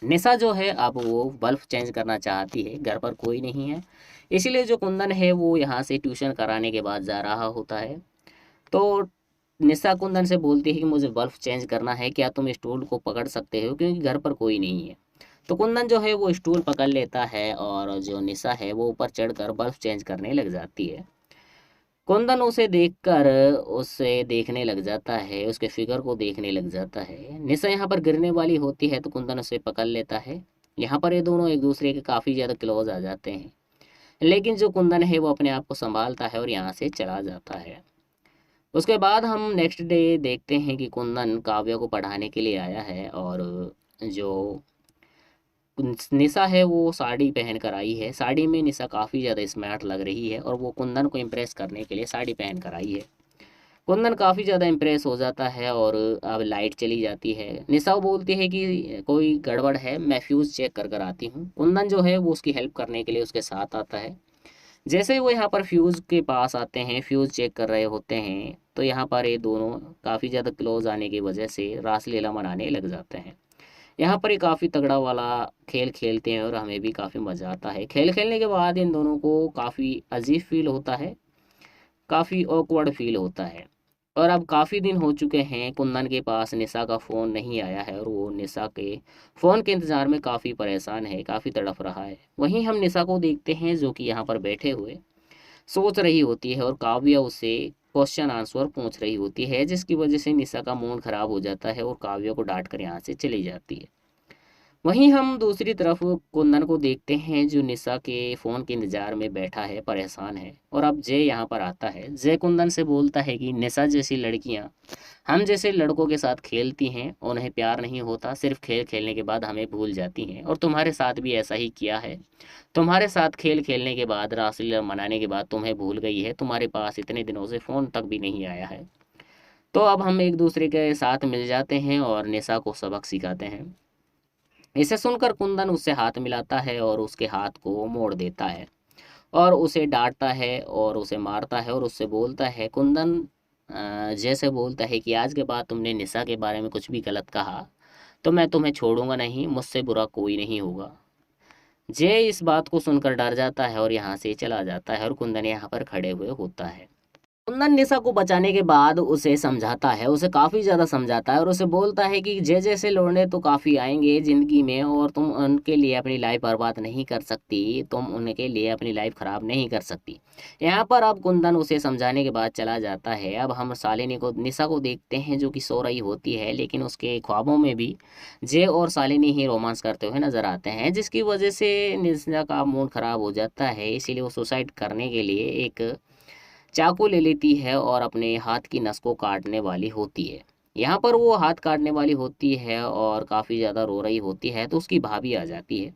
निशा जो है अब वो बल्ब चेंज करना चाहती है, घर पर कोई नहीं है, इसीलिए जो कुंदन है वो यहाँ से ट्यूशन कराने के बाद जा रहा होता है। तो निशा कुंदन से बोलती है कि मुझे बल्ब चेंज करना है, क्या तुम स्टूल को पकड़ सकते हो क्योंकि घर पर कोई नहीं है। तो कुंदन जो है वो स्टूल पकड़ लेता है और जो निशा है वो ऊपर चढ़कर बल्ब चेंज करने लग जाती है। कुंदन उसे देखकर उसे देखने लग जाता है, उसके फिगर को देखने लग जाता है। निशा यहाँ पर गिरने वाली होती है तो कुंदन उसे पकड़ लेता है। यहाँ पर ये दोनों एक दूसरे के काफ़ी ज़्यादा क्लोज आ जाते हैं, लेकिन जो कुंदन है वो अपने आप को संभालता है और यहाँ से चला जाता है। उसके बाद हम नेक्स्ट डे देखते हैं कि कुंदन काव्या को पढ़ाने के लिए आया है और जो निशा है वो साड़ी पहन कर आई है। साड़ी में निशा काफ़ी ज़्यादा स्मार्ट लग रही है और वो कुंदन को इम्प्रेस करने के लिए साड़ी पहन कर आई है। कुंदन काफ़ी ज़्यादा इम्प्रेस हो जाता है और अब लाइट चली जाती है। निशा बोलती है कि कोई गड़बड़ है, मैं फ्यूज़ चेक कर कर आती हूँ। कुंदन जो है वो उसकी हेल्प करने के लिए उसके साथ आता है। जैसे ही वो यहाँ पर फ्यूज़ के पास आते हैं, फ्यूज़ चेक कर रहे होते हैं, तो यहाँ पर ये दोनों काफ़ी ज़्यादा क्लोज आने की वजह से रासलीला मनाने लग जाते हैं। यहाँ पर ये काफ़ी तगड़ा वाला खेल खेलते हैं और हमें भी काफ़ी मज़ा आता है। खेल खेलने के बाद इन दोनों को काफ़ी अजीब फील होता है, काफ़ी ऑकवर्ड फील होता है। और अब काफ़ी दिन हो चुके हैं, कुंदन के पास निशा का फ़ोन नहीं आया है और वो निशा के फ़ोन के इंतज़ार में काफ़ी परेशान है, काफ़ी तड़प रहा है। वहीं हम निशा को देखते हैं जो कि यहाँ पर बैठे हुए सोच रही होती है और काव्या उससे क्वेश्चन आंसर पूछ रही होती है, जिसकी वजह से निशा का मूड खराब हो जाता है और काव्या को डांट कर यहाँ से चली जाती है। वहीं हम दूसरी तरफ कुंदन को देखते हैं जो निशा के फ़ोन के इंतजार में बैठा है, परेशान है। और अब जय यहाँ पर आता है। जय कुंदन से बोलता है कि निशा जैसी लड़कियाँ हम जैसे लड़कों के साथ खेलती हैं, उन्हें प्यार नहीं होता, सिर्फ खेल खेलने के बाद हमें भूल जाती हैं, और तुम्हारे साथ भी ऐसा ही किया है। तुम्हारे साथ खेल खेलने के बाद, रासलीला मनाने के बाद तुम्हें भूल गई है, तुम्हारे पास इतने दिनों से फ़ोन तक भी नहीं आया है। तो अब हम एक दूसरे के साथ मिल जाते हैं और निशा को सबक सिखाते हैं। इसे सुनकर कुंदन उससे हाथ मिलाता है और उसके हाथ को मोड़ देता है और उसे डांटता है और उसे मारता है और उससे बोलता है, कुंदन जैसे बोलता है कि आज के बाद तुमने निशा के बारे में कुछ भी गलत कहा तो मैं तुम्हें छोड़ूंगा नहीं, मुझसे बुरा कोई नहीं होगा। जय इस बात को सुनकर डर जाता है और यहाँ से चला जाता है और कुंदन यहाँ पर खड़े हुए होता है। कुंदन निशा को बचाने के बाद उसे समझाता है, उसे काफ़ी ज़्यादा समझाता है और उसे बोलता है कि जय जैसे लौंडे तो काफ़ी आएंगे ज़िंदगी में और तुम उनके लिए अपनी लाइफ बर्बाद नहीं कर सकती, तुम उनके लिए अपनी लाइफ ख़राब नहीं कर सकती। यहाँ पर अब कुंदन उसे समझाने के बाद चला जाता है। अब हम शालिनी को निशा को देखते हैं जो कि सो रही होती है, लेकिन उसके ख्वाबों में भी जय और शालिनी ही रोमांस करते हुए नजर आते हैं, जिसकी वजह से निशा का मूड ख़राब हो जाता है। इसीलिए वो सुसाइड करने के लिए एक चाकू ले लेती है और अपने हाथ की नस को काटने वाली होती है। यहाँ पर वो हाथ काटने वाली होती है और काफ़ी ज़्यादा रो रही होती है, तो उसकी भाभी आ जाती है।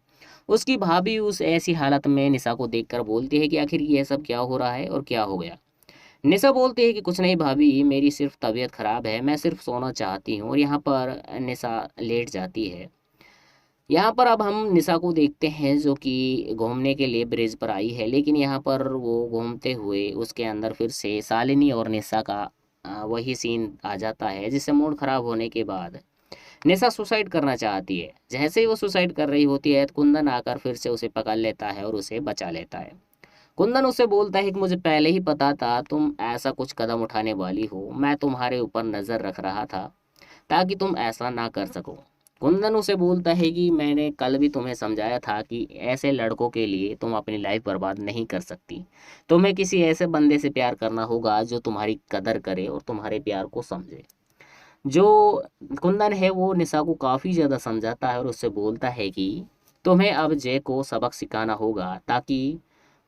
उसकी भाभी उस ऐसी हालत में निशा को देखकर बोलती है कि आखिर ये सब क्या हो रहा है और क्या हो गया। निशा बोलती है कि कुछ नहीं भाभी, मेरी सिर्फ तबीयत खराब है, मैं सिर्फ सोना चाहती हूँ। और यहाँ पर निशा लेट जाती है। यहाँ पर अब हम निशा को देखते हैं जो कि घूमने के लिए ब्रिज पर आई है, लेकिन यहाँ पर वो घूमते हुए उसके अंदर फिर से शालिनी और निशा का वही सीन आ जाता है, जिससे मूड खराब होने के बाद निशा सुसाइड करना चाहती है। जैसे ही वो सुसाइड कर रही होती है तो कुंदन आकर फिर से उसे पकड़ लेता है और उसे बचा लेता है। कुंदन उसे बोलता है कि मुझे पहले ही पता था तुम ऐसा कुछ कदम उठाने वाली हो, मैं तुम्हारे ऊपर नज़र रख रहा था ताकि तुम ऐसा ना कर सको। कुंदन उसे बोलता है कि मैंने कल भी तुम्हें समझाया था कि ऐसे लड़कों के लिए तुम अपनी लाइफ बर्बाद नहीं कर सकती। तुम्हें किसी ऐसे बंदे से प्यार करना होगा जो तुम्हारी कदर करे और तुम्हारे प्यार को समझे। जो कुंदन है वो निशा को काफ़ी ज़्यादा समझाता है और उससे बोलता है कि तुम्हें अब जय को सबक सिखाना होगा ताकि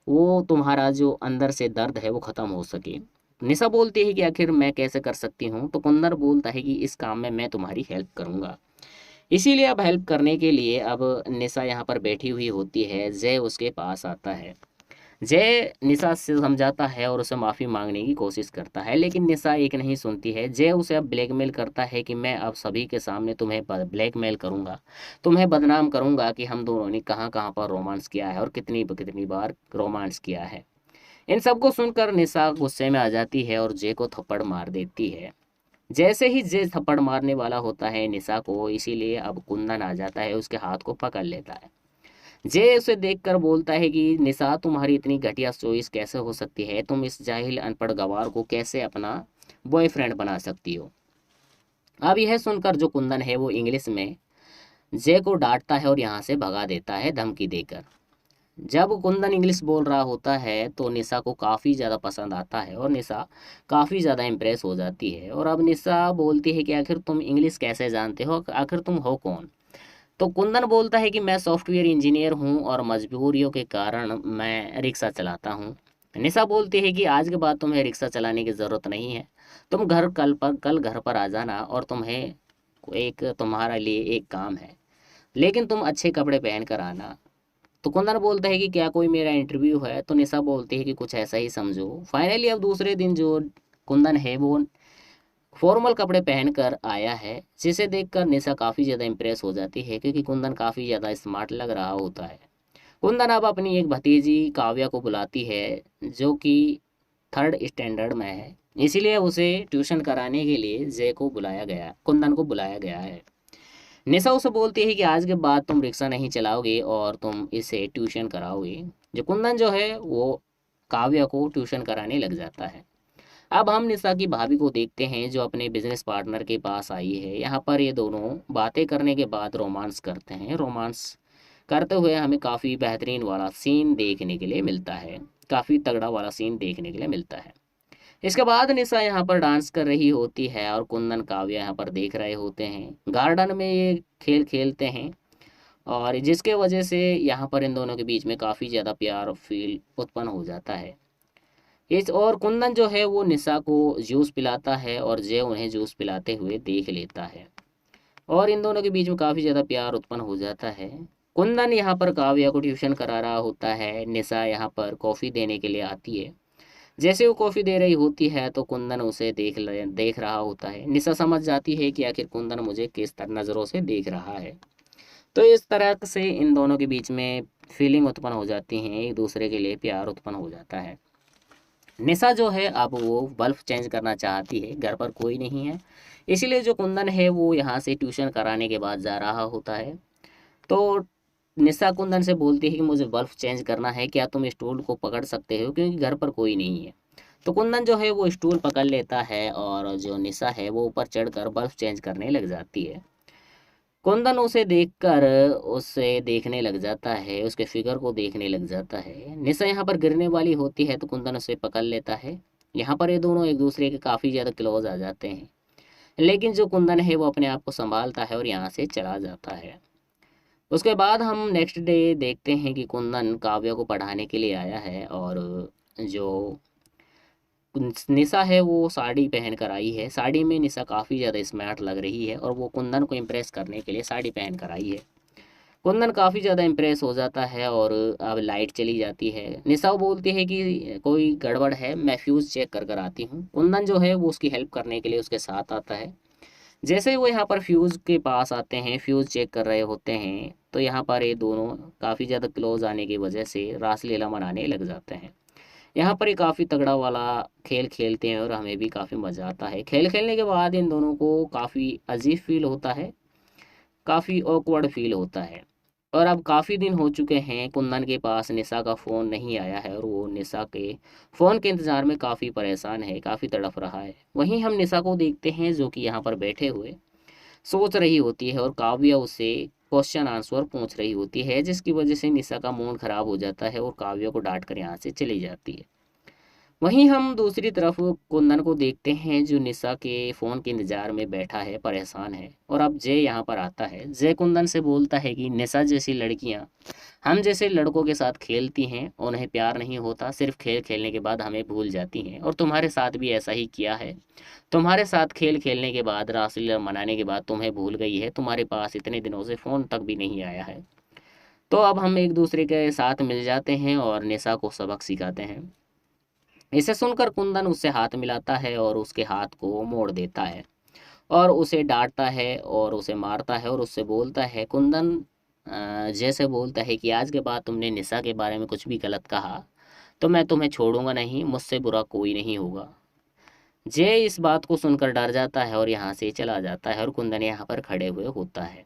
वो तुम्हारा जो अंदर से दर्द है वो ख़त्म हो सके। निशा बोलती है कि आखिर मैं कैसे कर सकती हूँ, तो कुंदन बोलता है कि इस काम में मैं तुम्हारी हेल्प करूँगा। इसीलिए अब हेल्प करने के लिए अब निशा यहाँ पर बैठी हुई होती है, जय उसके पास आता है। जय निशा से समझाता है और उसे माफ़ी मांगने की कोशिश करता है, लेकिन निशा एक नहीं सुनती है। जय उसे अब ब्लैकमेल करता है कि मैं अब सभी के सामने तुम्हें ब्लैकमेल करूंगा, तुम्हें बदनाम करूंगा कि हम दोनों ने कहाँ कहाँ पर रोमांस किया है और कितनी कितनी बार रोमांस किया है। इन सबको सुनकर निशा गुस्से में आ जाती है और जय को थप्पड़ मार देती है। जैसे ही जय थप्पड़ मारने वाला होता है निशा को, इसीलिए अब कुंदन आ जाता है, उसके हाथ को पकड़ लेता है। जय उसे देखकर बोलता है कि निशा तुम्हारी इतनी घटिया चॉइस कैसे हो सकती है, तुम इस जाहिल अनपढ़ गवार को कैसे अपना बॉयफ्रेंड बना सकती हो। अब यह सुनकर जो कुंदन है वो इंग्लिश में जय को डांटता है और यहाँ से भगा देता है धमकी देकर। जब कुंदन इंग्लिश बोल रहा होता है तो निशा को काफ़ी ज़्यादा पसंद आता है और निशा काफ़ी ज़्यादा इम्प्रेस हो जाती है। और अब निशा बोलती है कि आखिर तुम इंग्लिश कैसे जानते हो, आखिर तुम हो कौन। तो कुंदन बोलता है कि मैं सॉफ्टवेयर इंजीनियर हूँ और मजबूरियों के कारण मैं रिक्शा चलाता हूँ। निशा बोलती है कि आज के बाद तुम्हें रिक्शा चलाने की ज़रूरत नहीं है, तुम कल घर पर आ जाना और तुम्हारा लिए एक काम है, लेकिन तुम अच्छे कपड़े पहन कर आना। तो कुंदन बोलता है कि क्या कोई मेरा इंटरव्यू है, तो निशा बोलती है कि कुछ ऐसा ही समझो। फाइनली अब दूसरे दिन जो कुंदन है वो फॉर्मल कपड़े पहनकर आया है, जिसे देखकर निशा काफ़ी ज़्यादा इम्प्रेस हो जाती है क्योंकि कुंदन काफ़ी ज़्यादा स्मार्ट लग रहा होता है। कुंदन अब अपनी एक भतीजी काव्या को बुलाती है जो कि थर्ड स्टैंडर्ड में है, इसीलिए उसे ट्यूशन कराने के लिए कुंदन को बुलाया गया है। निशा उसे बोलती है कि आज के बाद तुम रिक्शा नहीं चलाओगे और तुम इसे ट्यूशन कराओगे। जो कुंदन जो है वो काव्या को ट्यूशन कराने लग जाता है। अब हम निशा की भाभी को देखते हैं जो अपने बिजनेस पार्टनर के पास आई है। यहाँ पर ये दोनों बातें करने के बाद रोमांस करते हैं। रोमांस करते हुए हमें काफ़ी बेहतरीन वाला सीन देखने के लिए मिलता है, काफ़ी तगड़ा वाला सीन देखने के लिए मिलता है। इसके बाद निशा यहाँ पर डांस कर रही होती है और कुंदन काव्या यहाँ पर देख रहे होते हैं। गार्डन में ये खेल खेलते हैं और जिसके वजह से यहाँ पर इन दोनों के बीच में काफ़ी ज़्यादा प्यार फील उत्पन्न हो जाता है। इस और कुंदन जो है वो निशा को जूस पिलाता है और जय उन्हें जूस पिलाते हुए देख लेता है और इन दोनों के बीच में काफ़ी ज़्यादा प्यार उत्पन्न हो जाता है। कुंदन यहाँ पर काव्या को ट्यूशन करा रहा होता है, निशा यहाँ पर कॉफ़ी देने के लिए आती है। जैसे वो कॉफ़ी दे रही होती है तो कुंदन उसे देख रहा होता है। निशा समझ जाती है कि आखिर कुंदन मुझे किस तरह नज़रों से देख रहा है। तो इस तरह से इन दोनों के बीच में फीलिंग उत्पन्न हो जाती हैं, एक दूसरे के लिए प्यार उत्पन्न हो जाता है। निशा जो है अब वो बल्ब चेंज करना चाहती है, घर पर कोई नहीं है, इसीलिए जो कुंदन है वो यहाँ से ट्यूशन कराने के बाद जा रहा होता है। तो निशा कुंदन से बोलती है कि मुझे बल्ब चेंज करना है, क्या तुम स्टूल को पकड़ सकते हो क्योंकि घर पर कोई नहीं है। तो कुंदन जो है वो स्टूल पकड़ लेता है और जो निशा है वो ऊपर चढ़कर बल्ब चेंज करने लग जाती है। कुंदन उसे देखकर उसे देखने लग जाता है, उसके फिगर को देखने लग जाता है। निशा यहाँ पर गिरने वाली होती है तो कुंदन उसे पकड़ लेता है। यहाँ पर ये दोनों एक दूसरे के काफ़ी ज़्यादा क्लोज आ जाते हैं, लेकिन जो कुंदन है वो अपने आप को संभालता है और यहाँ से चला जाता है। उसके बाद हम नेक्स्ट डे देखते हैं कि कुंदन काव्या को पढ़ाने के लिए आया है और जो निशा है वो साड़ी पहन कर आई है। साड़ी में निशा काफ़ी ज़्यादा स्मार्ट लग रही है और वो कुंदन को इम्प्रेस करने के लिए साड़ी पहन कर आई है। कुंदन काफ़ी ज़्यादा इम्प्रेस हो जाता है और अब लाइट चली जाती है। निशा बोलती है कि कोई गड़बड़ है, मैं फ्यूज़ चेक कर कर आती हूँ। कुंदन जो है वो उसकी हेल्प करने के लिए उसके साथ आता है। जैसे ही वो यहाँ पर फ्यूज़ के पास आते हैं, फ्यूज़ चेक कर रहे होते हैं, तो यहाँ पर ये दोनों काफ़ी ज़्यादा क्लोज आने की वजह से रासलीला मनाने लग जाते हैं। यहाँ पर ये काफ़ी तगड़ा वाला खेल खेलते हैं और हमें भी काफ़ी मज़ा आता है। खेल खेलने के बाद इन दोनों को काफ़ी अजीब फील होता है, काफ़ी ऑकवर्ड फील होता है। और अब काफ़ी दिन हो चुके हैं, कुंदन के पास निशा का फ़ोन नहीं आया है और वो निशा के फ़ोन के इंतज़ार में काफ़ी परेशान है, काफ़ी तड़प रहा है। वहीं हम निशा को देखते हैं जो कि यहाँ पर बैठे हुए सोच रही होती है और काव्या उससे क्वेश्चन आंसर पूछ रही होती है, जिसकी वजह से निशा का मूड खराब हो जाता है और काव्या को डांट कर यहाँ से चली जाती है। वहीं हम दूसरी तरफ कुंदन को देखते हैं जो निशा के फ़ोन के इंतज़ार में बैठा है, परेशान है। और अब जय यहाँ पर आता है। जय कुंदन से बोलता है कि निशा जैसी लड़कियाँ हम जैसे लड़कों के साथ खेलती हैं, उन्हें प्यार नहीं होता, सिर्फ खेल खेलने के बाद हमें भूल जाती हैं, और तुम्हारे साथ भी ऐसा ही किया है। तुम्हारे साथ खेल खेलने के बाद, रासलीला मनाने के बाद तुम्हें भूल गई है, तुम्हारे पास इतने दिनों से फ़ोन तक भी नहीं आया है। तो अब हम एक दूसरे के साथ मिल जाते हैं और निशा को सबक सिखाते हैं। इसे सुनकर कुंदन उससे हाथ मिलाता है और उसके हाथ को मोड़ देता है और उसे डांटता है और उसे मारता है और उससे बोलता है, कुंदन जैसे बोलता है कि आज के बाद तुमने निशा के बारे में कुछ भी गलत कहा तो मैं तुम्हें छोड़ूंगा नहीं, मुझसे बुरा कोई नहीं होगा। जय इस बात को सुनकर डर जाता है और यहाँ से चला जाता है और कुंदन यहाँ पर खड़े हुए होता है।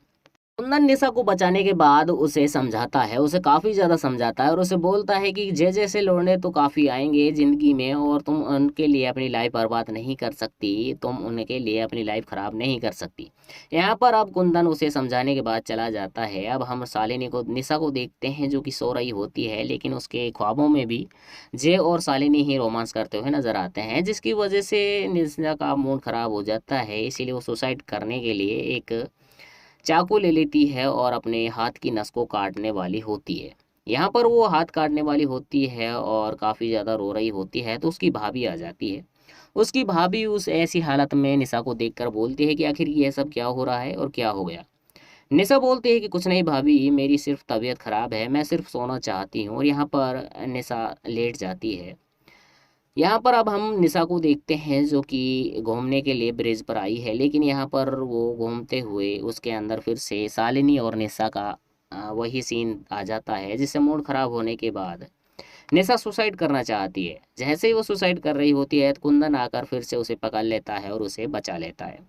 कुंदन निशा को बचाने के बाद उसे समझाता है, उसे काफ़ी ज़्यादा समझाता है और उसे बोलता है कि जय जैसे लौंडे तो काफ़ी आएंगे ज़िंदगी में और तुम उनके लिए अपनी लाइफ बर्बाद नहीं कर सकती, तुम उनके लिए अपनी लाइफ ख़राब नहीं कर सकती। यहाँ पर अब कुंदन उसे समझाने के बाद चला जाता है। अब हम शालिनी को निशा को देखते हैं जो कि सो रही होती है, लेकिन उसके ख्वाबों में भी जय और शालिनी ही रोमांस करते हुए नजर आते हैं, जिसकी वजह से निशा का मूड ख़राब हो जाता है। इसीलिए वो सुसाइड करने के लिए एक चाकू ले लेती है और अपने हाथ की नस को काटने वाली होती है। यहाँ पर वो हाथ काटने वाली होती है और काफ़ी ज़्यादा रो रही होती है, तो उसकी भाभी आ जाती है। उसकी भाभी उस ऐसी हालत में निशा को देखकर बोलती है कि आखिर ये सब क्या हो रहा है और क्या हो गया। निशा बोलती है कि कुछ नहीं भाभी, मेरी सिर्फ तबीयत खराब है, मैं सिर्फ सोना चाहती हूँ, और यहाँ पर निशा लेट जाती है। यहाँ पर अब हम निशा को देखते हैं जो कि घूमने के लिए ब्रिज पर आई है, लेकिन यहाँ पर वो घूमते हुए उसके अंदर फिर से शालिनी और निशा का वही सीन आ जाता है, जिससे मूड खराब होने के बाद निशा सुसाइड करना चाहती है। जैसे ही वो सुसाइड कर रही होती है तो कुंदन आकर फिर से उसे पकड़ लेता है और उसे बचा लेता है।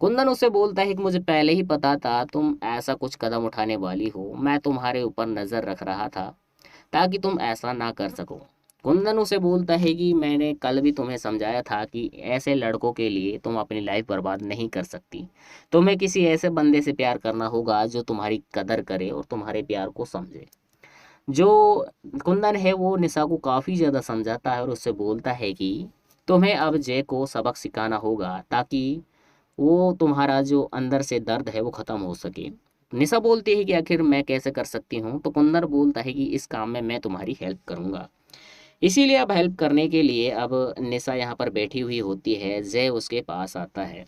कुंदन उसे बोलता है कि मुझे पहले ही पता था तुम ऐसा कुछ कदम उठाने वाली हो, मैं तुम्हारे ऊपर नज़र रख रहा था ताकि तुम ऐसा ना कर सको। कुंदन उसे बोलता है कि मैंने कल भी तुम्हें समझाया था कि ऐसे लड़कों के लिए तुम अपनी लाइफ बर्बाद नहीं कर सकती, तुम्हें किसी ऐसे बंदे से प्यार करना होगा जो तुम्हारी कदर करे और तुम्हारे प्यार को समझे। जो कुंदन है वो निशा को काफ़ी ज़्यादा समझाता है और उससे बोलता है कि तुम्हें अब जय को सबक सिखाना होगा ताकि वो तुम्हारा जो अंदर से दर्द है वो ख़त्म हो सके। निशा बोलती है कि आखिर मैं कैसे कर सकती हूँ, तो कुंदन बोलता है कि इस काम में मैं तुम्हारी हेल्प करूँगा। इसीलिए अब हेल्प करने के लिए अब निशा यहाँ पर बैठी हुई होती है, जय उसके पास आता है।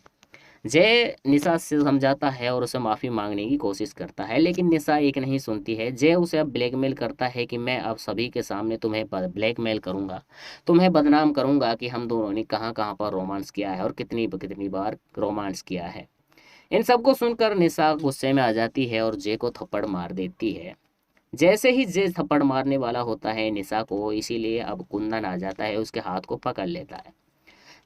जय निशा से समझाता है और उसे माफ़ी मांगने की कोशिश करता है, लेकिन निशा एक नहीं सुनती है। जय उसे अब ब्लैकमेल करता है कि मैं अब सभी के सामने तुम्हें ब्लैकमेल करूंगा, तुम्हें बदनाम करूंगा कि हम दोनों ने कहाँ कहाँ पर रोमांस किया है और कितनी कितनी बार रोमांस किया है। इन सबको सुनकर निशा गुस्से में आ जाती है और जय को थप्पड़ मार देती है। जैसे ही जय थप्पड़ मारने वाला होता है निशा को, इसीलिए अब कुंदन आ जाता है, उसके हाथ को पकड़ लेता है।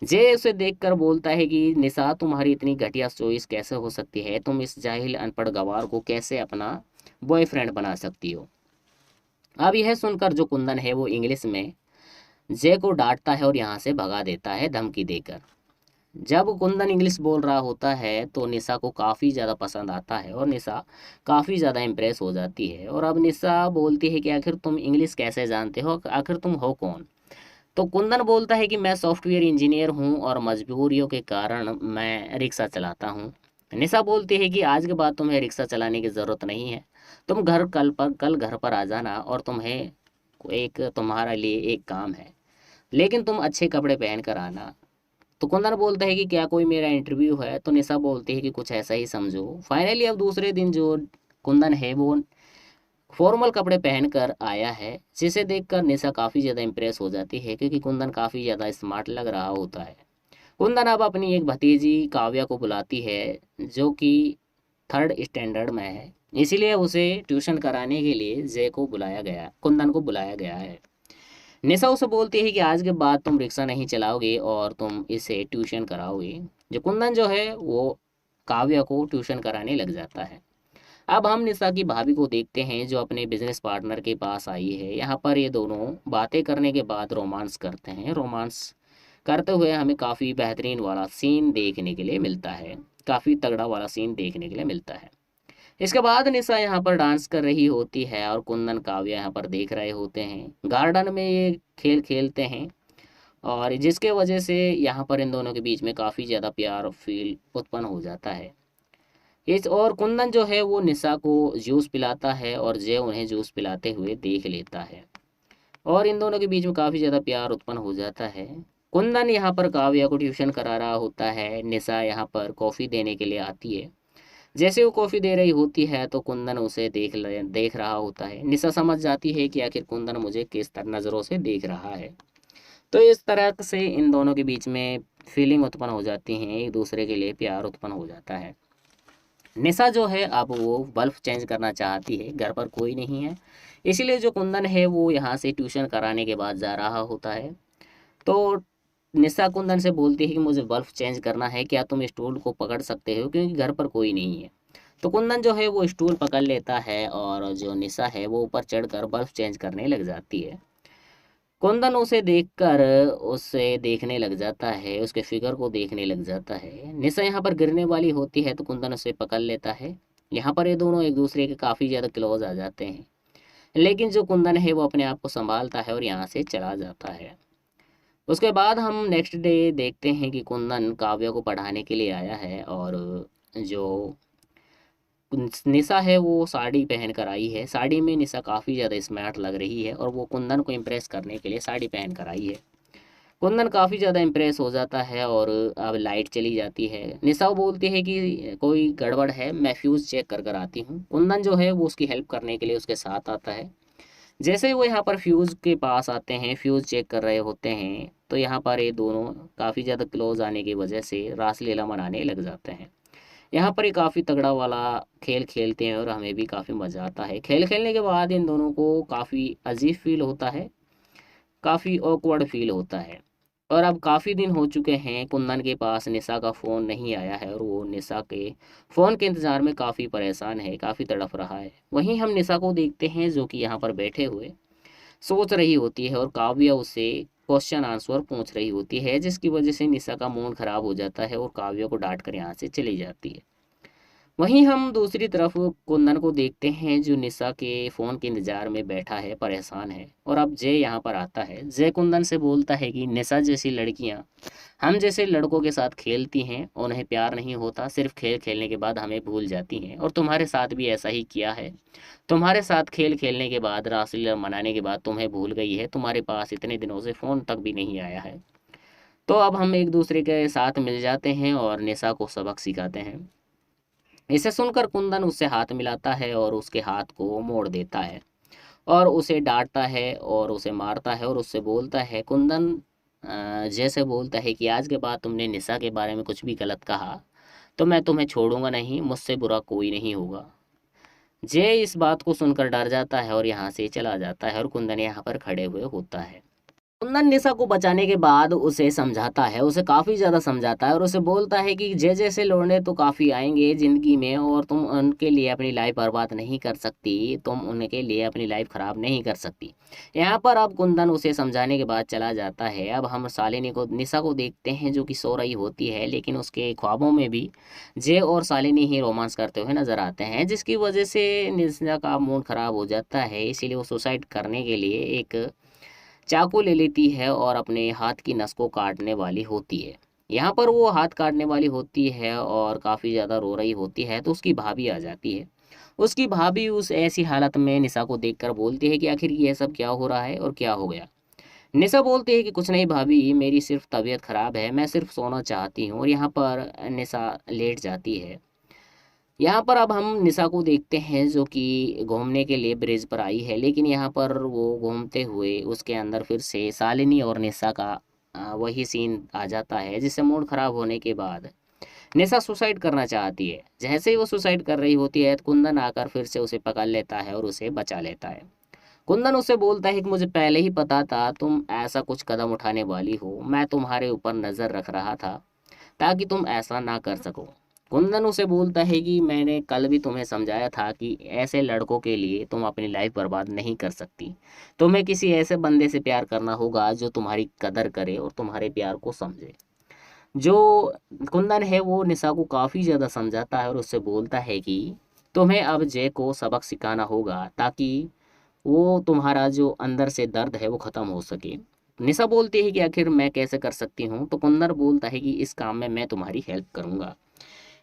जय उसे देखकर बोलता है कि निशा, तुम्हारी इतनी घटिया चॉइस कैसे हो सकती है? तुम इस जाहिल अनपढ़ गवार को कैसे अपना बॉयफ्रेंड बना सकती हो? अब यह सुनकर जो कुंदन है वो इंग्लिश में जय को डांटता है और यहाँ से भगा देता है धमकी देकर। जब कुंदन इंग्लिश बोल रहा होता है तो निशा को काफ़ी ज़्यादा पसंद आता है और निशा काफ़ी ज़्यादा इम्प्रेस हो जाती है। और अब निशा बोलती है कि आखिर तुम इंग्लिश कैसे जानते हो, आखिर तुम हो कौन? तो कुंदन बोलता है कि मैं सॉफ्टवेयर इंजीनियर हूँ और मजबूरियों के कारण मैं रिक्शा चलाता हूँ। निशा बोलती है कि आज के बाद तुम्हें रिक्शा चलाने की ज़रूरत नहीं है, तुम कल घर पर आ जाना और तुम्हारे लिए एक काम है, लेकिन तुम अच्छे कपड़े पहन कर आना। तो कुंदन बोलता है कि क्या कोई मेरा इंटरव्यू है? तो निशा बोलती है कि कुछ ऐसा ही समझो। फाइनली अब दूसरे दिन जो कुंदन है वो फॉर्मल कपड़े पहनकर आया है, जिसे देखकर निशा काफ़ी ज़्यादा इम्प्रेस हो जाती है क्योंकि कुंदन काफ़ी ज़्यादा स्मार्ट लग रहा होता है। कुंदन अब अपनी एक भतीजी काव्या को बुलाती है जो कि थर्ड स्टैंडर्ड में है, इसीलिए उसे ट्यूशन कराने के लिए कुंदन को बुलाया गया है। निशा उसे बोलती है कि आज के बाद तुम रिक्शा नहीं चलाओगे और तुम इसे ट्यूशन कराओगे। जो कुंदन जो है वो काव्या को ट्यूशन कराने लग जाता है। अब हम निशा की भाभी को देखते हैं जो अपने बिजनेस पार्टनर के पास आई है। यहाँ पर ये दोनों बातें करने के बाद रोमांस करते हैं। रोमांस करते हुए हमें काफ़ी बेहतरीन वाला सीन देखने के लिए मिलता है, काफ़ी तगड़ा वाला सीन देखने के लिए मिलता है। इसके बाद निशा यहाँ पर डांस कर रही होती है और कुंदन काव्या यहाँ पर देख रहे होते हैं। गार्डन में ये खेल खेलते हैं और जिसके वजह से यहाँ पर इन दोनों के बीच में काफ़ी ज़्यादा प्यार फील उत्पन्न हो जाता है। इस और कुंदन जो है वो निशा को जूस पिलाता है और जय उन्हें जूस पिलाते हुए देख लेता है और इन दोनों के बीच में काफ़ी ज़्यादा प्यार उत्पन्न हो जाता है। कुंदन यहाँ पर काव्या को ट्यूशन करा रहा होता है। निशा यहाँ पर कॉफ़ी देने के लिए आती है। जैसे वो कॉफ़ी दे रही होती है तो कुंदन उसे देख रहा होता है। निशा समझ जाती है कि आखिर कुंदन मुझे किस तरह नज़रों से देख रहा है। तो इस तरह से इन दोनों के बीच में फीलिंग उत्पन्न हो जाती हैं, एक दूसरे के लिए प्यार उत्पन्न हो जाता है। निशा जो है अब वो बल्ब चेंज करना चाहती है, घर पर कोई नहीं है, इसीलिए जो कुंदन है वो यहाँ से ट्यूशन कराने के बाद जा रहा होता है। तो निशा कुंदन से बोलती है कि मुझे बल्ब चेंज करना है, क्या तुम स्टूल को पकड़ सकते हो क्योंकि घर पर कोई नहीं है। तो कुंदन जो है वो स्टूल पकड़ लेता है और जो निशा है वो ऊपर चढ़कर बल्ब चेंज करने लग जाती है। कुंदन उसे देखने लग जाता है, उसके फिगर को देखने लग जाता है। निशा यहाँ पर गिरने वाली होती है तो कुंदन उसे पकड़ लेता है। यहाँ पर ये दोनों एक दूसरे के काफ़ी ज़्यादा क्लोज आ जाते हैं, लेकिन जो कुंदन है वो अपने आप को संभालता है और यहाँ से चला जाता है। उसके बाद हम नेक्स्ट डे देखते हैं कि कुंदन काव्या को पढ़ाने के लिए आया है और जो निशा है वो साड़ी पहन कर आई है। साड़ी में निशा काफ़ी ज़्यादा स्मार्ट लग रही है और वो कुंदन को इम्प्रेस करने के लिए साड़ी पहन कर आई है। कुंदन काफ़ी ज़्यादा इम्प्रेस हो जाता है और अब लाइट चली जाती है। निशा बोलती है कि कोई गड़बड़ है, मैं फ्यूज़ चेक कर कर आती हूँ। कुंदन जो है वो उसकी हेल्प करने के लिए उसके साथ आता है। जैसे ही वो यहाँ पर फ्यूज़ के पास आते हैं, फ्यूज़ चेक कर रहे होते हैं, तो यहाँ पर ये दोनों काफ़ी ज़्यादा क्लोज आने की वजह से रासलीला मनाने लग जाते हैं। यहाँ पर ये काफ़ी तगड़ा वाला खेल खेलते हैं और हमें भी काफ़ी मज़ा आता है। खेल खेलने के बाद इन दोनों को काफ़ी अजीब फील होता है, काफ़ी ऑकवर्ड फील होता है। और अब काफ़ी दिन हो चुके हैं, कुंदन के पास निशा का फ़ोन नहीं आया है और वो निशा के फ़ोन के इंतज़ार में काफ़ी परेशान है, काफ़ी तड़प रहा है। वहीं हम निशा को देखते हैं जो कि यहाँ पर बैठे हुए सोच रही होती है और काव्या उससे क्वेश्चन आंसर पूछ रही होती है, जिसकी वजह से निशा का मूड खराब हो जाता है और काव्या को डांट कर यहाँ से चली जाती है। वहीं हम दूसरी तरफ कुंदन को देखते हैं जो निशा के फ़ोन के इंतज़ार में बैठा है, परेशान है। और अब जय यहाँ पर आता है। जय कुंदन से बोलता है कि निशा जैसी लड़कियाँ हम जैसे लड़कों के साथ खेलती हैं, उन्हें प्यार नहीं होता, सिर्फ खेल खेलने के बाद हमें भूल जाती हैं, और तुम्हारे साथ भी ऐसा ही किया है। तुम्हारे साथ खेल खेलने के बाद, रासलीला मनाने के बाद तुम्हें भूल गई है, तुम्हारे पास इतने दिनों से फ़ोन तक भी नहीं आया है। तो अब हम एक दूसरे के साथ मिल जाते हैं और निशा को सबक सिखाते हैं। इसे सुनकर कुंदन उससे हाथ मिलाता है और उसके हाथ को मोड़ देता है और उसे डांटता है और उसे मारता है और उससे बोलता है, कुंदन जैसे बोलता है कि आज के बाद तुमने निशा के बारे में कुछ भी गलत कहा तो मैं तुम्हें छोड़ूंगा नहीं, मुझसे बुरा कोई नहीं होगा। जय इस बात को सुनकर डर जाता है और यहाँ से चला जाता है और कुंदन यहाँ पर खड़े हुए होता है। कुंदन निशा को बचाने के बाद उसे समझाता है, उसे काफ़ी ज़्यादा समझाता है और उसे बोलता है कि जय जैसे लौंडे तो काफ़ी आएंगे ज़िंदगी में और तुम उनके लिए अपनी लाइफ बर्बाद नहीं कर सकती, तुम उनके लिए अपनी लाइफ ख़राब नहीं कर सकती। यहाँ पर अब कुंदन उसे समझाने के बाद चला जाता है। अब हम शालिनी को निशा को देखते हैं जो कि सो रही होती है, लेकिन उसके ख्वाबों में भी जय और शालिनी ही रोमांस करते हुए नजर आते हैं, जिसकी वजह से निशा का मूड ख़राब हो जाता है। इसीलिए वो सुसाइड करने के लिए एक चाकू ले लेती है और अपने हाथ की नस को काटने वाली होती है। यहाँ पर वो हाथ काटने वाली होती है और काफ़ी ज़्यादा रो रही होती है, तो उसकी भाभी आ जाती है। उसकी भाभी उस ऐसी हालत में निशा को देखकर बोलती है कि आखिर ये सब क्या हो रहा है और क्या हो गया। निशा बोलती है कि कुछ नहीं भाभी, मेरी सिर्फ तबीयत खराब है, मैं सिर्फ सोना चाहती हूँ। और यहाँ पर निशा लेट जाती है। यहाँ पर अब हम निशा को देखते हैं जो कि घूमने के लिए ब्रिज पर आई है, लेकिन यहाँ पर वो घूमते हुए उसके अंदर फिर से शालिनी और निशा का वही सीन आ जाता है, जिससे मूड खराब होने के बाद निशा सुसाइड करना चाहती है। जैसे ही वो सुसाइड कर रही होती है तो कुंदन आकर फिर से उसे पकड़ लेता है और उसे बचा लेता है। कुंदन उसे बोलता है कि मुझे पहले ही पता था तुम ऐसा कुछ कदम उठाने वाली हो, मैं तुम्हारे ऊपर नज़र रख रहा था ताकि तुम ऐसा ना कर सको। कुंदन उसे बोलता है कि मैंने कल भी तुम्हें समझाया था कि ऐसे लड़कों के लिए तुम अपनी लाइफ बर्बाद नहीं कर सकती। तुम्हें किसी ऐसे बंदे से प्यार करना होगा जो तुम्हारी कदर करे और तुम्हारे प्यार को समझे। जो कुंदन है वो निशा को काफ़ी ज़्यादा समझाता है और उससे बोलता है कि तुम्हें अब जय को सबक सिखाना होगा ताकि वो तुम्हारा जो अंदर से दर्द है वो ख़त्म हो सके। निशा बोलती है कि आखिर मैं कैसे कर सकती हूँ, तो कुंदन बोलता है कि इस काम में मैं तुम्हारी हेल्प करूँगा।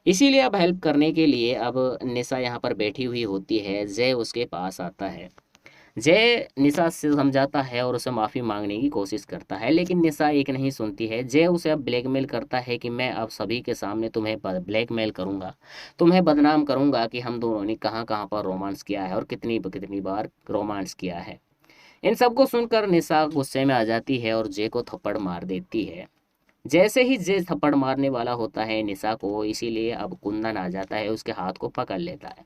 इसीलिए अब हेल्प करने के लिए अब निशा यहाँ पर बैठी हुई होती है, जय उसके पास आता है। जय निशा से समझाता है और उसे माफ़ी मांगने की कोशिश करता है, लेकिन निशा एक नहीं सुनती है। जय उसे अब ब्लैकमेल करता है कि मैं अब सभी के सामने तुम्हें ब्लैकमेल करूंगा, तुम्हें बदनाम करूंगा कि हम दोनों ने कहाँ कहाँ पर रोमांस किया है और कितनी कितनी बार रोमांस किया है। इन सबको सुनकर निशा गुस्से में आ जाती है और जय को थप्पड़ मार देती है। जैसे ही जय थप्पड़ मारने वाला होता है निशा को, इसीलिए अब कुंदन आ जाता है, उसके हाथ को पकड़ लेता है।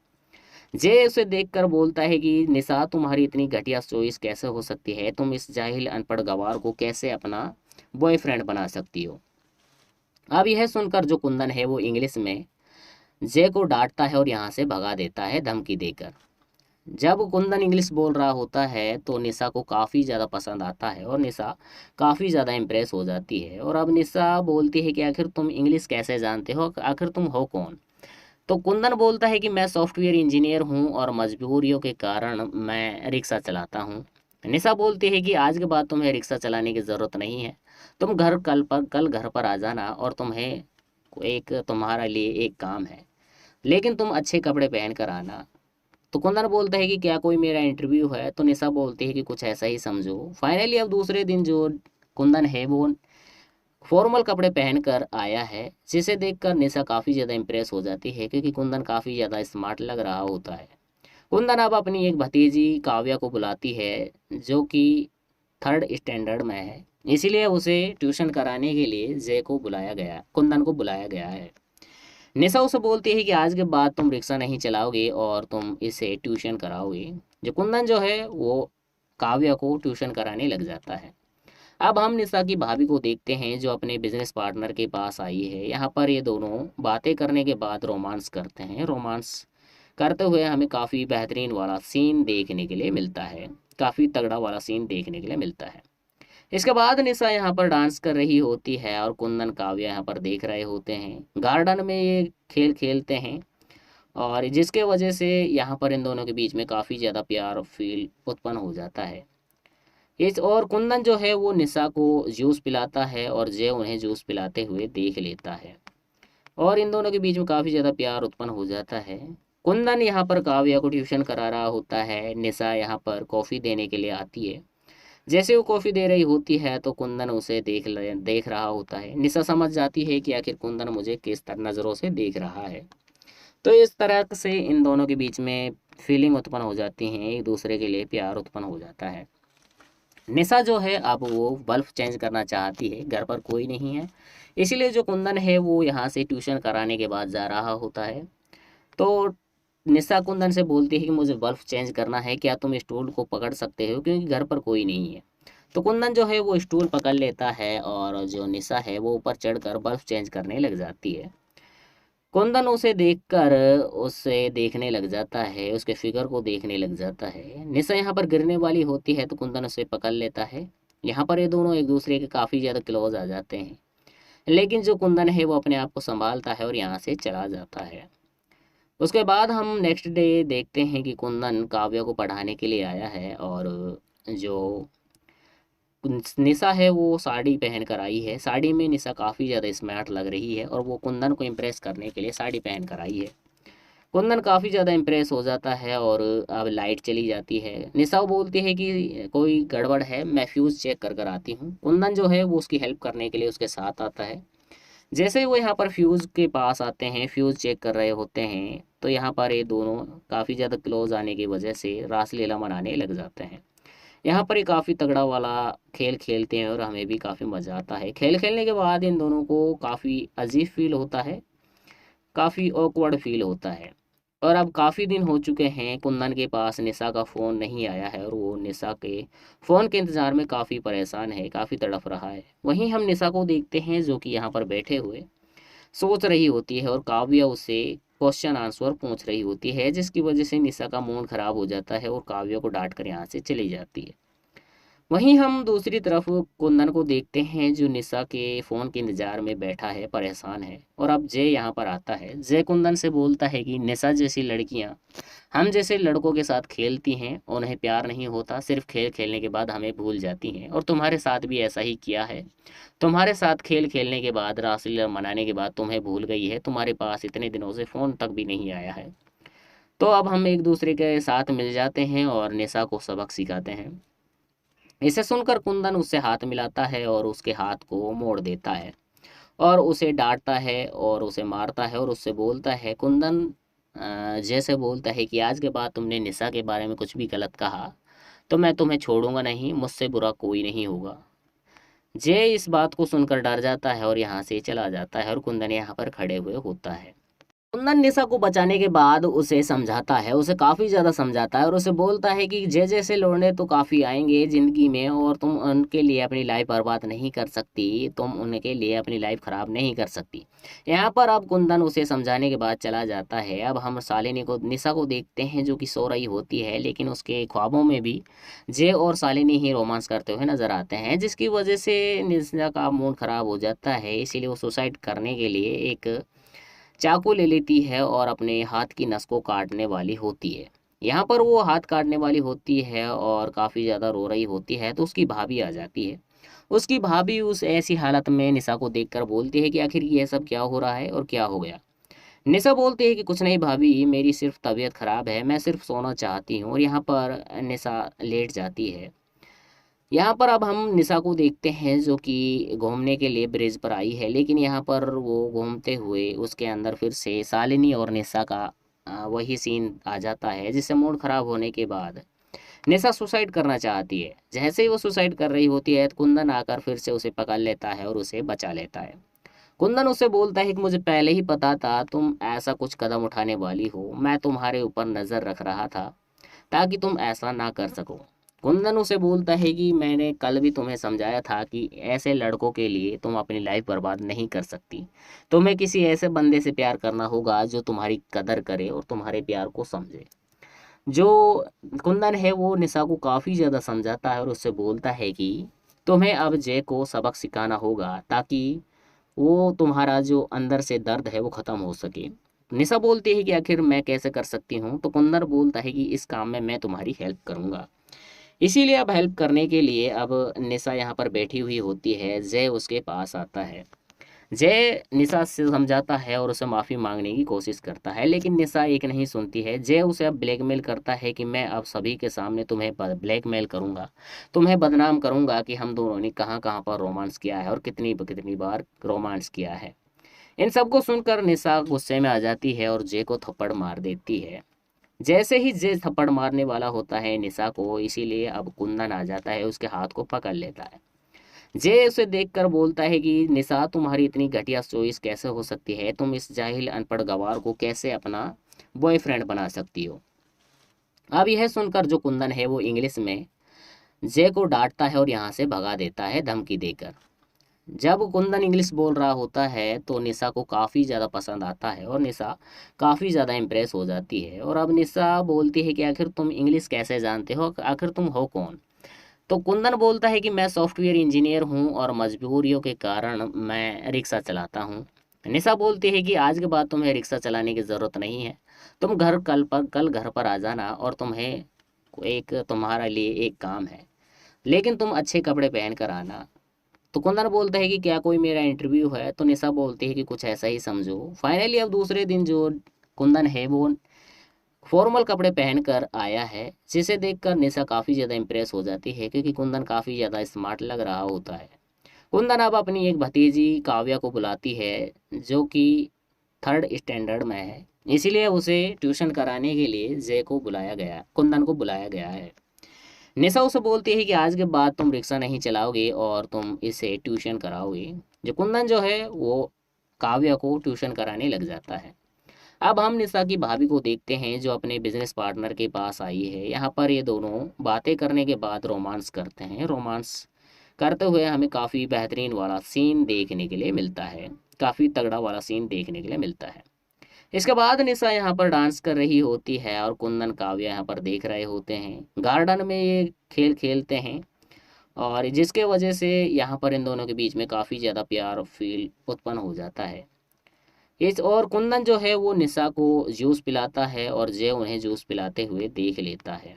जय उसे देखकर बोलता है कि निशा तुम्हारी इतनी घटिया चॉइस कैसे हो सकती है, तुम इस जाहिल अनपढ़ गवार को कैसे अपना बॉयफ्रेंड बना सकती हो। अब यह सुनकर जो कुंदन है वो इंग्लिश में जय को डांटता है और यहाँ से भगा देता है धमकी देकर। जब कुंदन इंग्लिश बोल रहा होता है तो निशा को काफ़ी ज़्यादा पसंद आता है और निशा काफ़ी ज़्यादा इम्प्रेस हो जाती है। और अब निशा बोलती है कि आखिर तुम इंग्लिश कैसे जानते हो, आखिर तुम हो कौन। तो कुंदन बोलता है कि मैं सॉफ्टवेयर इंजीनियर हूँ और मजबूरियों के कारण मैं रिक्शा चलाता हूँ। निशा बोलती है कि आज के बाद तुम्हें रिक्शा चलाने की ज़रूरत नहीं है, तुम कल घर पर आ जाना और तुम्हारा लिए एक काम है, लेकिन तुम अच्छे कपड़े पहन कर आना। तो कुंदन बोलता है कि क्या कोई मेरा इंटरव्यू है, तो निशा बोलती है कि कुछ ऐसा ही समझो। फाइनली अब दूसरे दिन जो कुंदन है वो फॉर्मल कपड़े पहनकर आया है, जिसे देखकर निशा काफ़ी ज़्यादा इम्प्रेस हो जाती है क्योंकि कुंदन काफ़ी ज़्यादा स्मार्ट लग रहा होता है। कुंदन अब अपनी एक भतीजी काव्या को बुलाती है जो कि थर्ड स्टैंडर्ड में है, इसीलिए उसे ट्यूशन कराने के लिए कुंदन को बुलाया गया है। निशा उसे बोलती है कि आज के बाद तुम रिक्शा नहीं चलाओगे और तुम इसे ट्यूशन कराओगे। जो कुंदन जो है वो काव्या को ट्यूशन कराने लग जाता है। अब हम निशा की भाभी को देखते हैं जो अपने बिजनेस पार्टनर के पास आई है। यहाँ पर ये दोनों बातें करने के बाद रोमांस करते हैं। रोमांस करते हुए हमें काफ़ी बेहतरीन वाला सीन देखने के लिए मिलता है, काफ़ी तगड़ा वाला सीन देखने के लिए मिलता है। इसके बाद निशा यहाँ पर डांस कर रही होती है और कुंदन काव्या यहाँ पर देख रहे होते हैं। गार्डन में ये खेल खेलते हैं और जिसके वजह से यहाँ पर इन दोनों के बीच में काफ़ी ज़्यादा प्यार फील उत्पन्न हो जाता है। इस और कुंदन जो है वो निशा को जूस पिलाता है और जय उन्हें जूस पिलाते हुए देख लेता है और इन दोनों के बीच में काफ़ी ज़्यादा प्यार उत्पन्न हो जाता है। कुंदन यहाँ पर काव्या को ट्यूशन करा रहा होता है, निशा यहाँ पर कॉफ़ी देने के लिए आती है। जैसे वो कॉफ़ी दे रही होती है तो कुंदन उसे देख रहा होता है। निशा समझ जाती है कि आखिर कुंदन मुझे किस तरह नज़रों से देख रहा है। तो इस तरह से इन दोनों के बीच में फीलिंग उत्पन्न हो जाती हैं, एक दूसरे के लिए प्यार उत्पन्न हो जाता है। निशा जो है अब वो बल्ब चेंज करना चाहती है, घर पर कोई नहीं है, इसीलिए जो कुंदन है वो यहाँ से ट्यूशन कराने के बाद जा रहा होता है। तो निशा कुंदन से बोलती है कि मुझे बल्ब चेंज करना है, क्या तुम स्टूल को पकड़ सकते हो, क्योंकि घर पर कोई नहीं है। तो कुंदन जो है वो स्टूल पकड़ लेता है और जो निशा है वो ऊपर चढ़कर बल्ब चेंज करने लग जाती है। कुंदन उसे देखकर उसे देखने लग जाता है, उसके फिगर को देखने लग जाता है। निशा यहाँ पर गिरने वाली होती है तो कुंदन उसे पकड़ लेता है। यहाँ पर ये दोनों एक दूसरे के काफ़ी ज़्यादा क्लोज आ जाते हैं, लेकिन जो कुंदन है वो अपने आप को संभालता है और यहाँ से चला जाता है। उसके बाद हम नेक्स्ट डे देखते हैं कि कुंदन काव्या को पढ़ाने के लिए आया है और जो निशा है वो साड़ी पहन कर आई है। साड़ी में निशा काफ़ी ज़्यादा स्मार्ट लग रही है और वो कुंदन को इम्प्रेस करने के लिए साड़ी पहन कर आई है। कुंदन काफ़ी ज़्यादा इम्प्रेस हो जाता है और अब लाइट चली जाती है। निशा बोलती है कि कोई गड़बड़ है, मैं फ्यूज़ चेक कर कर आती हूँ। कुंदन जो है वो उसकी हेल्प करने के लिए उसके साथ आता है। जैसे ही वो यहाँ पर फ्यूज़ के पास आते हैं, फ्यूज़ चेक कर रहे होते हैं, तो यहाँ पर ये दोनों काफ़ी ज़्यादा क्लोज आने की वजह से रासलीला मनाने लग जाते हैं। यहाँ पर ये काफ़ी तगड़ा वाला खेल खेलते हैं और हमें भी काफ़ी मज़ा आता है। खेल खेलने के बाद इन दोनों को काफ़ी अजीब फील होता है, काफ़ी ऑकवर्ड फील होता है। और अब काफ़ी दिन हो चुके हैं, कुंदन के पास निशा का फ़ोन नहीं आया है और वो निशा के फ़ोन के इंतज़ार में काफ़ी परेशान है, काफ़ी तड़प रहा है। वहीं हम निशा को देखते हैं जो कि यहाँ पर बैठे हुए सोच रही होती है और काव्या उससे क्वेश्चन आंसर पूछ रही होती है, जिसकी वजह से निशा का मूड खराब हो जाता है और काव्या को डांट कर यहाँ से चली जाती है। वहीं हम दूसरी तरफ कुंदन को देखते हैं जो निशा के फ़ोन के इंतज़ार में बैठा है, परेशान है। और अब जय यहाँ पर आता है। जय कुंदन से बोलता है कि निशा जैसी लड़कियाँ हम जैसे लड़कों के साथ खेलती हैं, उन्हें प्यार नहीं होता, सिर्फ खेल खेलने के बाद हमें भूल जाती हैं, और तुम्हारे साथ भी ऐसा ही किया है। तुम्हारे साथ खेल खेलने के बाद, रासलीला मनाने के बाद तुम्हें भूल गई है, तुम्हारे पास इतने दिनों से फ़ोन तक भी नहीं आया है। तो अब हम एक दूसरे के साथ मिल जाते हैं और निशा को सबक सिखाते हैं। इसे सुनकर कुंदन उससे हाथ मिलाता है और उसके हाथ को मोड़ देता है और उसे डांटता है और उसे मारता है और उससे बोलता है, कुंदन जैसे बोलता है कि आज के बाद तुमने निशा के बारे में कुछ भी गलत कहा तो मैं तुम्हें छोड़ूंगा नहीं, मुझसे बुरा कोई नहीं होगा। जय इस बात को सुनकर डर जाता है और यहाँ से चला जाता है और कुंदन यहाँ पर खड़े हुए होता है। कुंदन निशा को बचाने के बाद उसे समझाता है, उसे काफ़ी ज़्यादा समझाता है और उसे बोलता है कि जय जैसे लौंडे तो काफ़ी आएंगे ज़िंदगी में और तुम उनके लिए अपनी लाइफ बर्बाद नहीं कर सकती, तुम उनके लिए अपनी लाइफ ख़राब नहीं कर सकती। यहाँ पर अब कुंदन उसे समझाने के बाद चला जाता है। अब हम शालिनी को, निशा को देखते हैं जो कि सो रही होती है, लेकिन उसके ख्वाबों में भी जय और शालिनी ही रोमांस करते हुए नजर आते हैं, जिसकी वजह से निशा का मूड ख़राब हो जाता है। इसीलिए वो सुसाइड करने के लिए एक चाकू ले लेती है और अपने हाथ की नस को काटने वाली होती है। यहाँ पर वो हाथ काटने वाली होती है और काफ़ी ज़्यादा रो रही होती है, तो उसकी भाभी आ जाती है। उसकी भाभी उस ऐसी हालत में निशा को देखकर बोलती है कि आखिर ये सब क्या हो रहा है और क्या हो गया। निशा बोलती है कि कुछ नहीं भाभी, मेरी सिर्फ तबीयत खराब है, मैं सिर्फ सोना चाहती हूँ। और यहाँ पर निशा लेट जाती है। यहाँ पर अब हम निशा को देखते हैं जो कि घूमने के लिए ब्रिज पर आई है, लेकिन यहाँ पर वो घूमते हुए उसके अंदर फिर से शालिनी और निशा का वही सीन आ जाता है, जिससे मूड खराब होने के बाद निशा सुसाइड करना चाहती है। जैसे ही वो सुसाइड कर रही होती है तो कुंदन आकर फिर से उसे पकड़ लेता है और उसे बचा लेता है। कुंदन उसे बोलता है कि मुझे पहले ही पता था तुम ऐसा कुछ कदम उठाने वाली हो, मैं तुम्हारे ऊपर नज़र रख रहा था ताकि तुम ऐसा ना कर सको। कुंदन उसे बोलता है कि मैंने कल भी तुम्हें समझाया था कि ऐसे लड़कों के लिए तुम अपनी लाइफ बर्बाद नहीं कर सकती। तुम्हें किसी ऐसे बंदे से प्यार करना होगा जो तुम्हारी कदर करे और तुम्हारे प्यार को समझे। जो कुंदन है वो निशा को काफ़ी ज़्यादा समझाता है और उससे बोलता है कि तुम्हें अब जय को सबक सिखाना होगा ताकि वो तुम्हारा जो अंदर से दर्द है वो ख़त्म हो सके। निशा बोलती है कि आखिर मैं कैसे कर सकती हूँ, तो कुंदन बोलता है कि इस काम में मैं तुम्हारी हेल्प करूँगा। इसीलिए अब हेल्प करने के लिए अब निशा यहाँ पर बैठी हुई होती है, जय उसके पास आता है। जय निशा से समझाता है और उसे माफ़ी मांगने की कोशिश करता है, लेकिन निशा एक नहीं सुनती है। जय उसे अब ब्लैकमेल करता है कि मैं अब सभी के सामने तुम्हें ब्लैकमेल करूंगा, तुम्हें बदनाम करूंगा कि हम दोनों ने कहाँ कहाँ पर रोमांस किया है और कितनी कितनी बार रोमांस किया है। इन सबको सुनकर निशा गुस्से में आ जाती है और जय को थप्पड़ मार देती है। जैसे ही जय थप्पड़ मारने वाला होता है निशा को, इसीलिए अब कुंदन आ जाता है, उसके हाथ को पकड़ लेता है। जय उसे देखकर बोलता है कि निशा, तुम्हारी इतनी घटिया चॉइस कैसे हो सकती है? तुम इस जाहिल अनपढ़ गवार को कैसे अपना बॉयफ्रेंड बना सकती हो? अब यह सुनकर जो कुंदन है वो इंग्लिश में जय को डांटता है और यहाँ से भगा देता है धमकी देकर। जब कुंदन इंग्लिश बोल रहा होता है तो निशा को काफ़ी ज़्यादा पसंद आता है और निशा काफ़ी ज़्यादा इम्प्रेस हो जाती है। और अब निशा बोलती है कि आखिर तुम इंग्लिश कैसे जानते हो, आखिर तुम हो कौन? तो कुंदन बोलता है कि मैं सॉफ्टवेयर इंजीनियर हूँ और मजबूरियों के कारण मैं रिक्शा चलाता हूँ। निशा बोलती है कि आज के बाद तुम्हें रिक्शा चलाने की ज़रूरत नहीं है, तुम कल घर पर आ जाना और तुम्हारा लिए एक काम है, लेकिन तुम अच्छे कपड़े पहन कर आना। तो कुंदन बोलता है कि क्या कोई मेरा इंटरव्यू है? तो निशा बोलती है कि कुछ ऐसा ही समझो। फाइनली अब दूसरे दिन जो कुंदन है वो फॉर्मल कपड़े पहनकर आया है, जिसे देखकर निशा काफ़ी ज़्यादा इम्प्रेस हो जाती है क्योंकि कुंदन काफ़ी ज़्यादा स्मार्ट लग रहा होता है। कुंदन अब अपनी एक भतीजी काव्या को बुलाती है जो कि थर्ड स्टैंडर्ड में है, इसीलिए उसे ट्यूशन कराने के लिए कुंदन को बुलाया गया है। निशा उसे बोलती है कि आज के बाद तुम रिक्शा नहीं चलाओगे और तुम इसे ट्यूशन कराओगे। जो कुंदन जो है वो काव्या को ट्यूशन कराने लग जाता है। अब हम निशा की भाभी को देखते हैं जो अपने बिजनेस पार्टनर के पास आई है। यहाँ पर ये दोनों बातें करने के बाद रोमांस करते हैं। रोमांस करते हुए हमें काफ़ी बेहतरीन वाला सीन देखने के लिए मिलता है, काफ़ी तगड़ा वाला सीन देखने के लिए मिलता है। इसके बाद निशा यहाँ पर डांस कर रही होती है और कुंदन काव्या यहाँ पर देख रहे होते हैं। गार्डन में ये खेल खेलते हैं और जिसके वजह से यहाँ पर इन दोनों के बीच में काफ़ी ज़्यादा प्यार फील उत्पन्न हो जाता है। इस और कुंदन जो है वो निशा को जूस पिलाता है और जय उन्हें जूस पिलाते हुए देख लेता है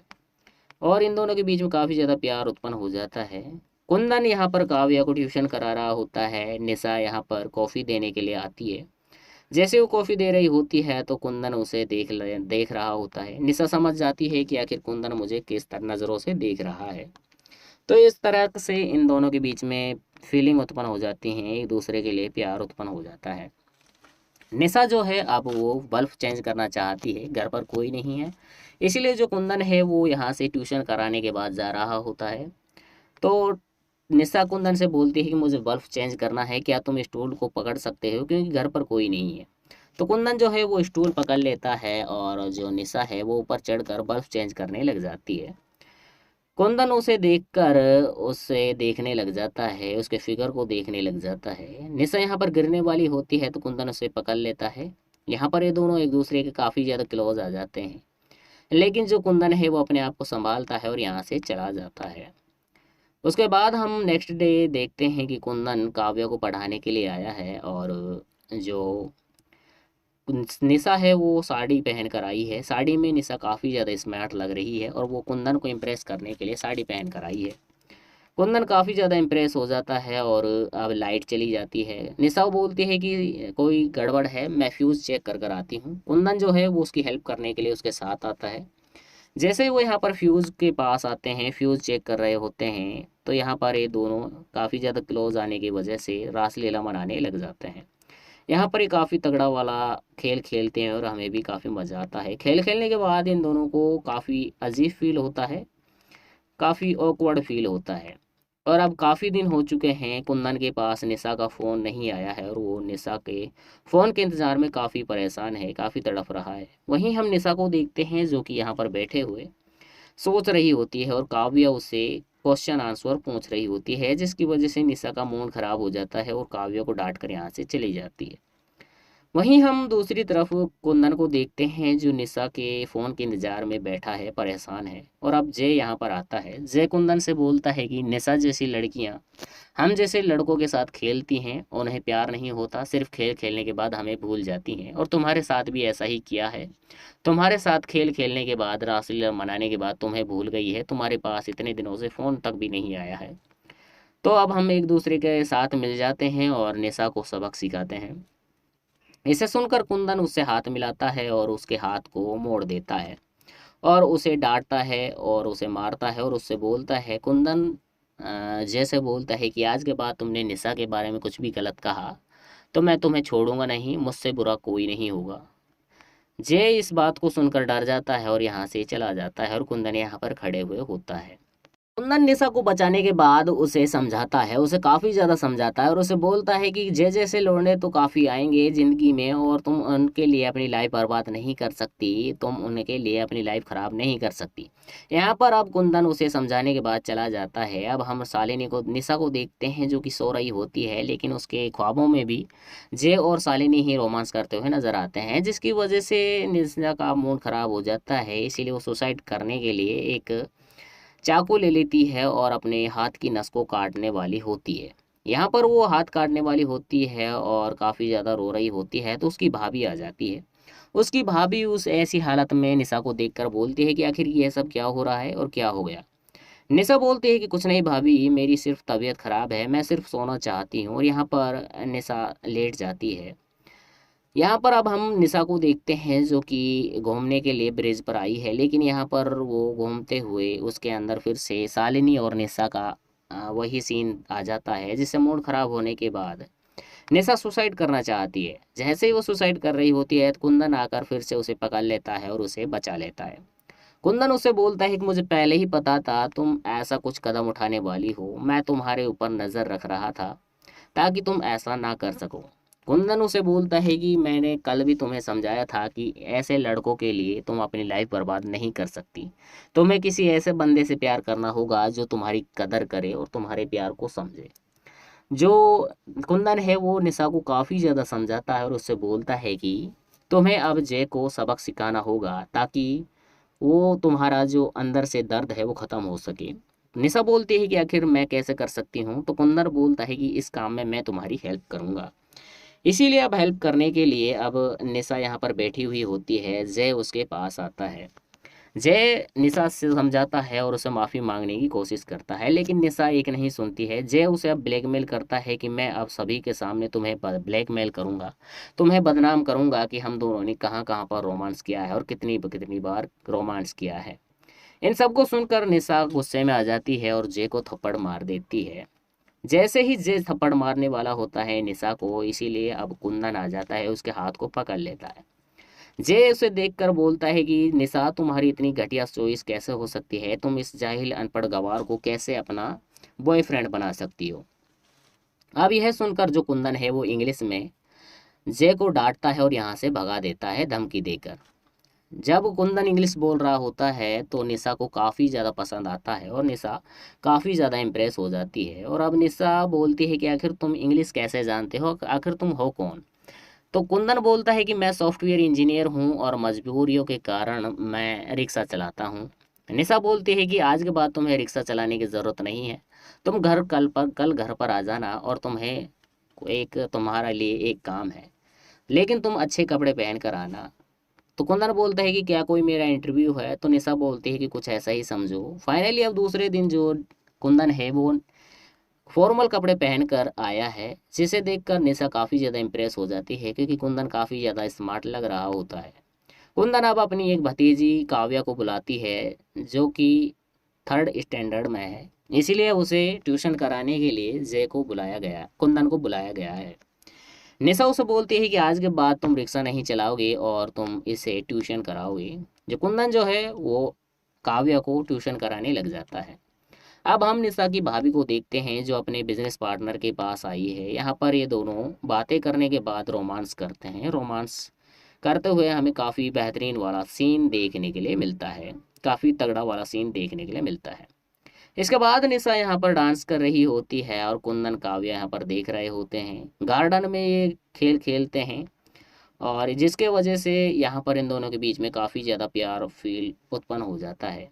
और इन दोनों के बीच में काफ़ी ज़्यादा प्यार उत्पन्न हो जाता है। कुंदन यहाँ पर काव्या को ट्यूशन करा रहा होता है। निशा यहाँ पर कॉफ़ी देने के लिए आती है। जैसे वो कॉफ़ी दे रही होती है तो कुंदन उसे देख रहा होता है। निशा समझ जाती है कि आखिर कुंदन मुझे किस तरह नज़रों से देख रहा है। तो इस तरह से इन दोनों के बीच में फीलिंग उत्पन्न हो जाती हैं, एक दूसरे के लिए प्यार उत्पन्न हो जाता है। निशा जो है अब वो बल्ब चेंज करना चाहती है, घर पर कोई नहीं है, इसीलिए जो कुंदन है वो यहाँ से ट्यूशन कराने के बाद जा रहा होता है। तो निशा कुंदन से बोलती है कि मुझे बल्ब चेंज करना है, क्या तुम स्टूल को पकड़ सकते हो क्योंकि घर पर कोई नहीं है। तो कुंदन जो है वो स्टूल पकड़ लेता है और जो निशा है वो ऊपर चढ़कर बल्ब चेंज करने लग जाती है। कुंदन उसे देखकर उसे देखने लग जाता है, उसके फिगर को देखने लग जाता है। निशा यहाँ पर गिरने वाली होती है तो कुंदन उसे पकड़ लेता है। यहाँ पर ये दोनों एक दूसरे के काफ़ी ज़्यादा क्लोज आ जाते हैं, लेकिन जो कुंदन है वो अपने आप को संभालता है और यहाँ से चला जाता है। उसके बाद हम नेक्स्ट डे देखते हैं कि कुंदन काव्या को पढ़ाने के लिए आया है और जो निशा है वो साड़ी पहन कर आई है। साड़ी में निशा काफ़ी ज़्यादा स्मार्ट लग रही है और वो कुंदन को इम्प्रेस करने के लिए साड़ी पहन कर आई है। कुंदन काफ़ी ज़्यादा इम्प्रेस हो जाता है और अब लाइट चली जाती है। निशा बोलती है कि कोई गड़बड़ है, मैं फ्यूज़ चेक कर कर आती हूँ। कुंदन जो है वो उसकी हेल्प करने के लिए उसके साथ आता है। जैसे ही वो यहाँ पर फ्यूज़ के पास आते हैं, फ्यूज़ चेक कर रहे होते हैं, तो यहाँ पर ये दोनों काफ़ी ज़्यादा क्लोज आने की वजह से रासलीला मनाने लग जाते हैं। यहाँ पर ये काफ़ी तगड़ा वाला खेल खेलते हैं और हमें भी काफ़ी मज़ा आता है। खेल खेलने के बाद इन दोनों को काफ़ी अजीब फील होता है, काफ़ी ऑकवर्ड फील होता है। और अब काफ़ी दिन हो चुके हैं, कुंदन के पास निशा का फ़ोन नहीं आया है और वो निशा के फ़ोन के इंतज़ार में काफ़ी परेशान है, काफ़ी तड़प रहा है। वहीं हम निशा को देखते हैं जो कि यहाँ पर बैठे हुए सोच रही होती है और काव्या उससे क्वेश्चन आंसर पूछ रही होती है, जिसकी वजह से निशा का मूड खराब हो जाता है और काव्या को डांट कर यहाँ से चली जाती है। वहीं हम दूसरी तरफ कुंदन को देखते हैं जो निशा के फ़ोन के इंतजार में बैठा है, परेशान है। और अब जय यहाँ पर आता है। जय कुंदन से बोलता है कि निशा जैसी लड़कियाँ हम जैसे लड़कों के साथ खेलती हैं, उन्हें प्यार नहीं होता, सिर्फ खेल खेलने के बाद हमें भूल जाती हैं, और तुम्हारे साथ भी ऐसा ही किया है। तुम्हारे साथ खेल खेलने के बाद, रासलीला मनाने के बाद तुम्हें भूल गई है, तुम्हारे पास इतने दिनों से फ़ोन तक भी नहीं आया है। तो अब हम एक दूसरे के साथ मिल जाते हैं और निशा को सबक सिखाते हैं। इसे सुनकर कुंदन उससे हाथ मिलाता है और उसके हाथ को मोड़ देता है और उसे डांटता है और उसे मारता है और उससे बोलता है, कुंदन जैसे बोलता है कि आज के बाद तुमने निशा के बारे में कुछ भी गलत कहा तो मैं तुम्हें छोड़ूंगा नहीं, मुझसे बुरा कोई नहीं होगा। जय इस बात को सुनकर डर जाता है और यहाँ से चला जाता है और कुंदन यहाँ पर खड़े हुए होता है। कुंदन निशा को बचाने के बाद उसे समझाता है, उसे काफ़ी ज़्यादा समझाता है और उसे बोलता है कि जय जैसे लौंडे तो काफ़ी आएंगे ज़िंदगी में और तुम उनके लिए अपनी लाइफ बर्बाद नहीं कर सकती, तुम उनके लिए अपनी लाइफ ख़राब नहीं कर सकती। यहाँ पर अब कुंदन उसे समझाने के बाद चला जाता है। अब हम शालिनी को निशा को देखते हैं जो कि सो रही होती है, लेकिन उसके ख्वाबों में भी जय और शालिनी ही रोमांस करते हुए नजर आते हैं, जिसकी वजह से निशा का मूड ख़राब हो जाता है। इसीलिए वो सुसाइड करने के लिए एक चाकू ले लेती है और अपने हाथ की नस को काटने वाली होती है। यहाँ पर वो हाथ काटने वाली होती है और काफ़ी ज़्यादा रो रही होती है, तो उसकी भाभी आ जाती है। उसकी भाभी उस ऐसी हालत में निशा को देखकर बोलती है कि आखिर ये सब क्या हो रहा है और क्या हो गया। निशा बोलती है कि कुछ नहीं भाभी, मेरी सिर्फ तबीयत खराब है, मैं सिर्फ सोना चाहती हूँ। और यहाँ पर निशा लेट जाती है। यहाँ पर अब हम निशा को देखते हैं जो कि घूमने के लिए ब्रिज पर आई है, लेकिन यहाँ पर वो घूमते हुए उसके अंदर फिर से शालिनी और निशा का वही सीन आ जाता है, जिससे मूड खराब होने के बाद निशा सुसाइड करना चाहती है। जैसे ही वो सुसाइड कर रही होती है तो कुंदन आकर फिर से उसे पकड़ लेता है और उसे बचा लेता है। कुंदन उसे बोलता है कि मुझे पहले ही पता था तुम ऐसा कुछ कदम उठाने वाली हो, मैं तुम्हारे ऊपर नज़र रख रहा था ताकि तुम ऐसा ना कर सको। कुंदन उसे बोलता है कि मैंने कल भी तुम्हें समझाया था कि ऐसे लड़कों के लिए तुम अपनी लाइफ बर्बाद नहीं कर सकती। तुम्हें किसी ऐसे बंदे से प्यार करना होगा जो तुम्हारी कदर करे और तुम्हारे प्यार को समझे। जो कुंदन है वो निशा को काफ़ी ज़्यादा समझाता है और उससे बोलता है कि तुम्हें अब जय को सबक सिखाना होगा ताकि वो तुम्हारा जो अंदर से दर्द है वो ख़त्म हो सके। निशा बोलती है कि आखिर मैं कैसे कर सकती हूँ, तो कुंदन बोलता है कि इस काम में मैं तुम्हारी हेल्प करूँगा। इसीलिए अब हेल्प करने के लिए अब निशा यहाँ पर बैठी हुई होती है। जय उसके पास आता है। जय निशा से समझाता है और उसे माफ़ी मांगने की कोशिश करता है, लेकिन निशा एक नहीं सुनती है। जय उसे अब ब्लैकमेल करता है कि मैं अब सभी के सामने तुम्हें ब्लैकमेल करूंगा, तुम्हें बदनाम करूंगा कि हम दोनों ने कहाँ कहाँ पर रोमांस किया है और कितनी कितनी बार रोमांस किया है। इन सबको सुनकर निशा गुस्से में आ जाती है और जय को थप्पड़ मार देती है। जैसे ही जय थप्पड़ मारने वाला होता है निशा को, इसीलिए अब कुंदन आ जाता है, उसके हाथ को पकड़ लेता है। जय उसे देखकर बोलता है कि निशा, तुम्हारी इतनी घटिया चॉइस कैसे हो सकती है, तुम इस जाहिल अनपढ़ गवार को कैसे अपना बॉयफ्रेंड बना सकती हो। अब यह सुनकर जो कुंदन है वो इंग्लिश में जय को डांटता है और यहाँ से भगा देता है धमकी देकर। जब कुंदन इंग्लिश बोल रहा होता है तो निशा को काफ़ी ज़्यादा पसंद आता है और निशा काफ़ी ज़्यादा इम्प्रेस हो जाती है। और अब निशा बोलती है कि आखिर तुम इंग्लिश कैसे जानते हो, आखिर तुम हो कौन। तो कुंदन बोलता है कि मैं सॉफ्टवेयर इंजीनियर हूँ और मजबूरियों के कारण मैं रिक्शा चलाता हूँ। निशा बोलती है कि आज के बाद तुम्हें रिक्शा चलाने की ज़रूरत नहीं है, तुम कल घर पर आ जाना और तुम्हारा लिए एक काम है, लेकिन तुम अच्छे कपड़े पहन कर आना। तो कुंदन बोलता है कि क्या कोई मेरा इंटरव्यू है, तो निशा बोलती है कि कुछ ऐसा ही समझो। फाइनली अब दूसरे दिन जो कुंदन है वो फॉर्मल कपड़े पहनकर आया है, जिसे देखकर निशा काफ़ी ज़्यादा इम्प्रेस हो जाती है क्योंकि कुंदन काफ़ी ज़्यादा स्मार्ट लग रहा होता है। कुंदन अब अपनी एक भतीजी काव्या को बुलाती है जो कि थर्ड स्टैंडर्ड में है, इसीलिए उसे ट्यूशन कराने के लिए कुंदन को बुलाया गया है। निशा उसे बोलती है कि आज के बाद तुम रिक्शा नहीं चलाओगे और तुम इसे ट्यूशन कराओगे। जो कुंदन जो है वो काव्या को ट्यूशन कराने लग जाता है। अब हम निशा की भाभी को देखते हैं जो अपने बिजनेस पार्टनर के पास आई है। यहाँ पर ये दोनों बातें करने के बाद रोमांस करते हैं। रोमांस करते हुए हमें काफ़ी बेहतरीन वाला सीन देखने के लिए मिलता है, काफ़ी तगड़ा वाला सीन देखने के लिए मिलता है। इसके बाद निशा यहाँ पर डांस कर रही होती है और कुंदन काव्या यहाँ पर देख रहे होते हैं। गार्डन में ये खेल खेलते हैं और जिसके वजह से यहाँ पर इन दोनों के बीच में काफ़ी ज़्यादा प्यार फील उत्पन्न हो जाता है।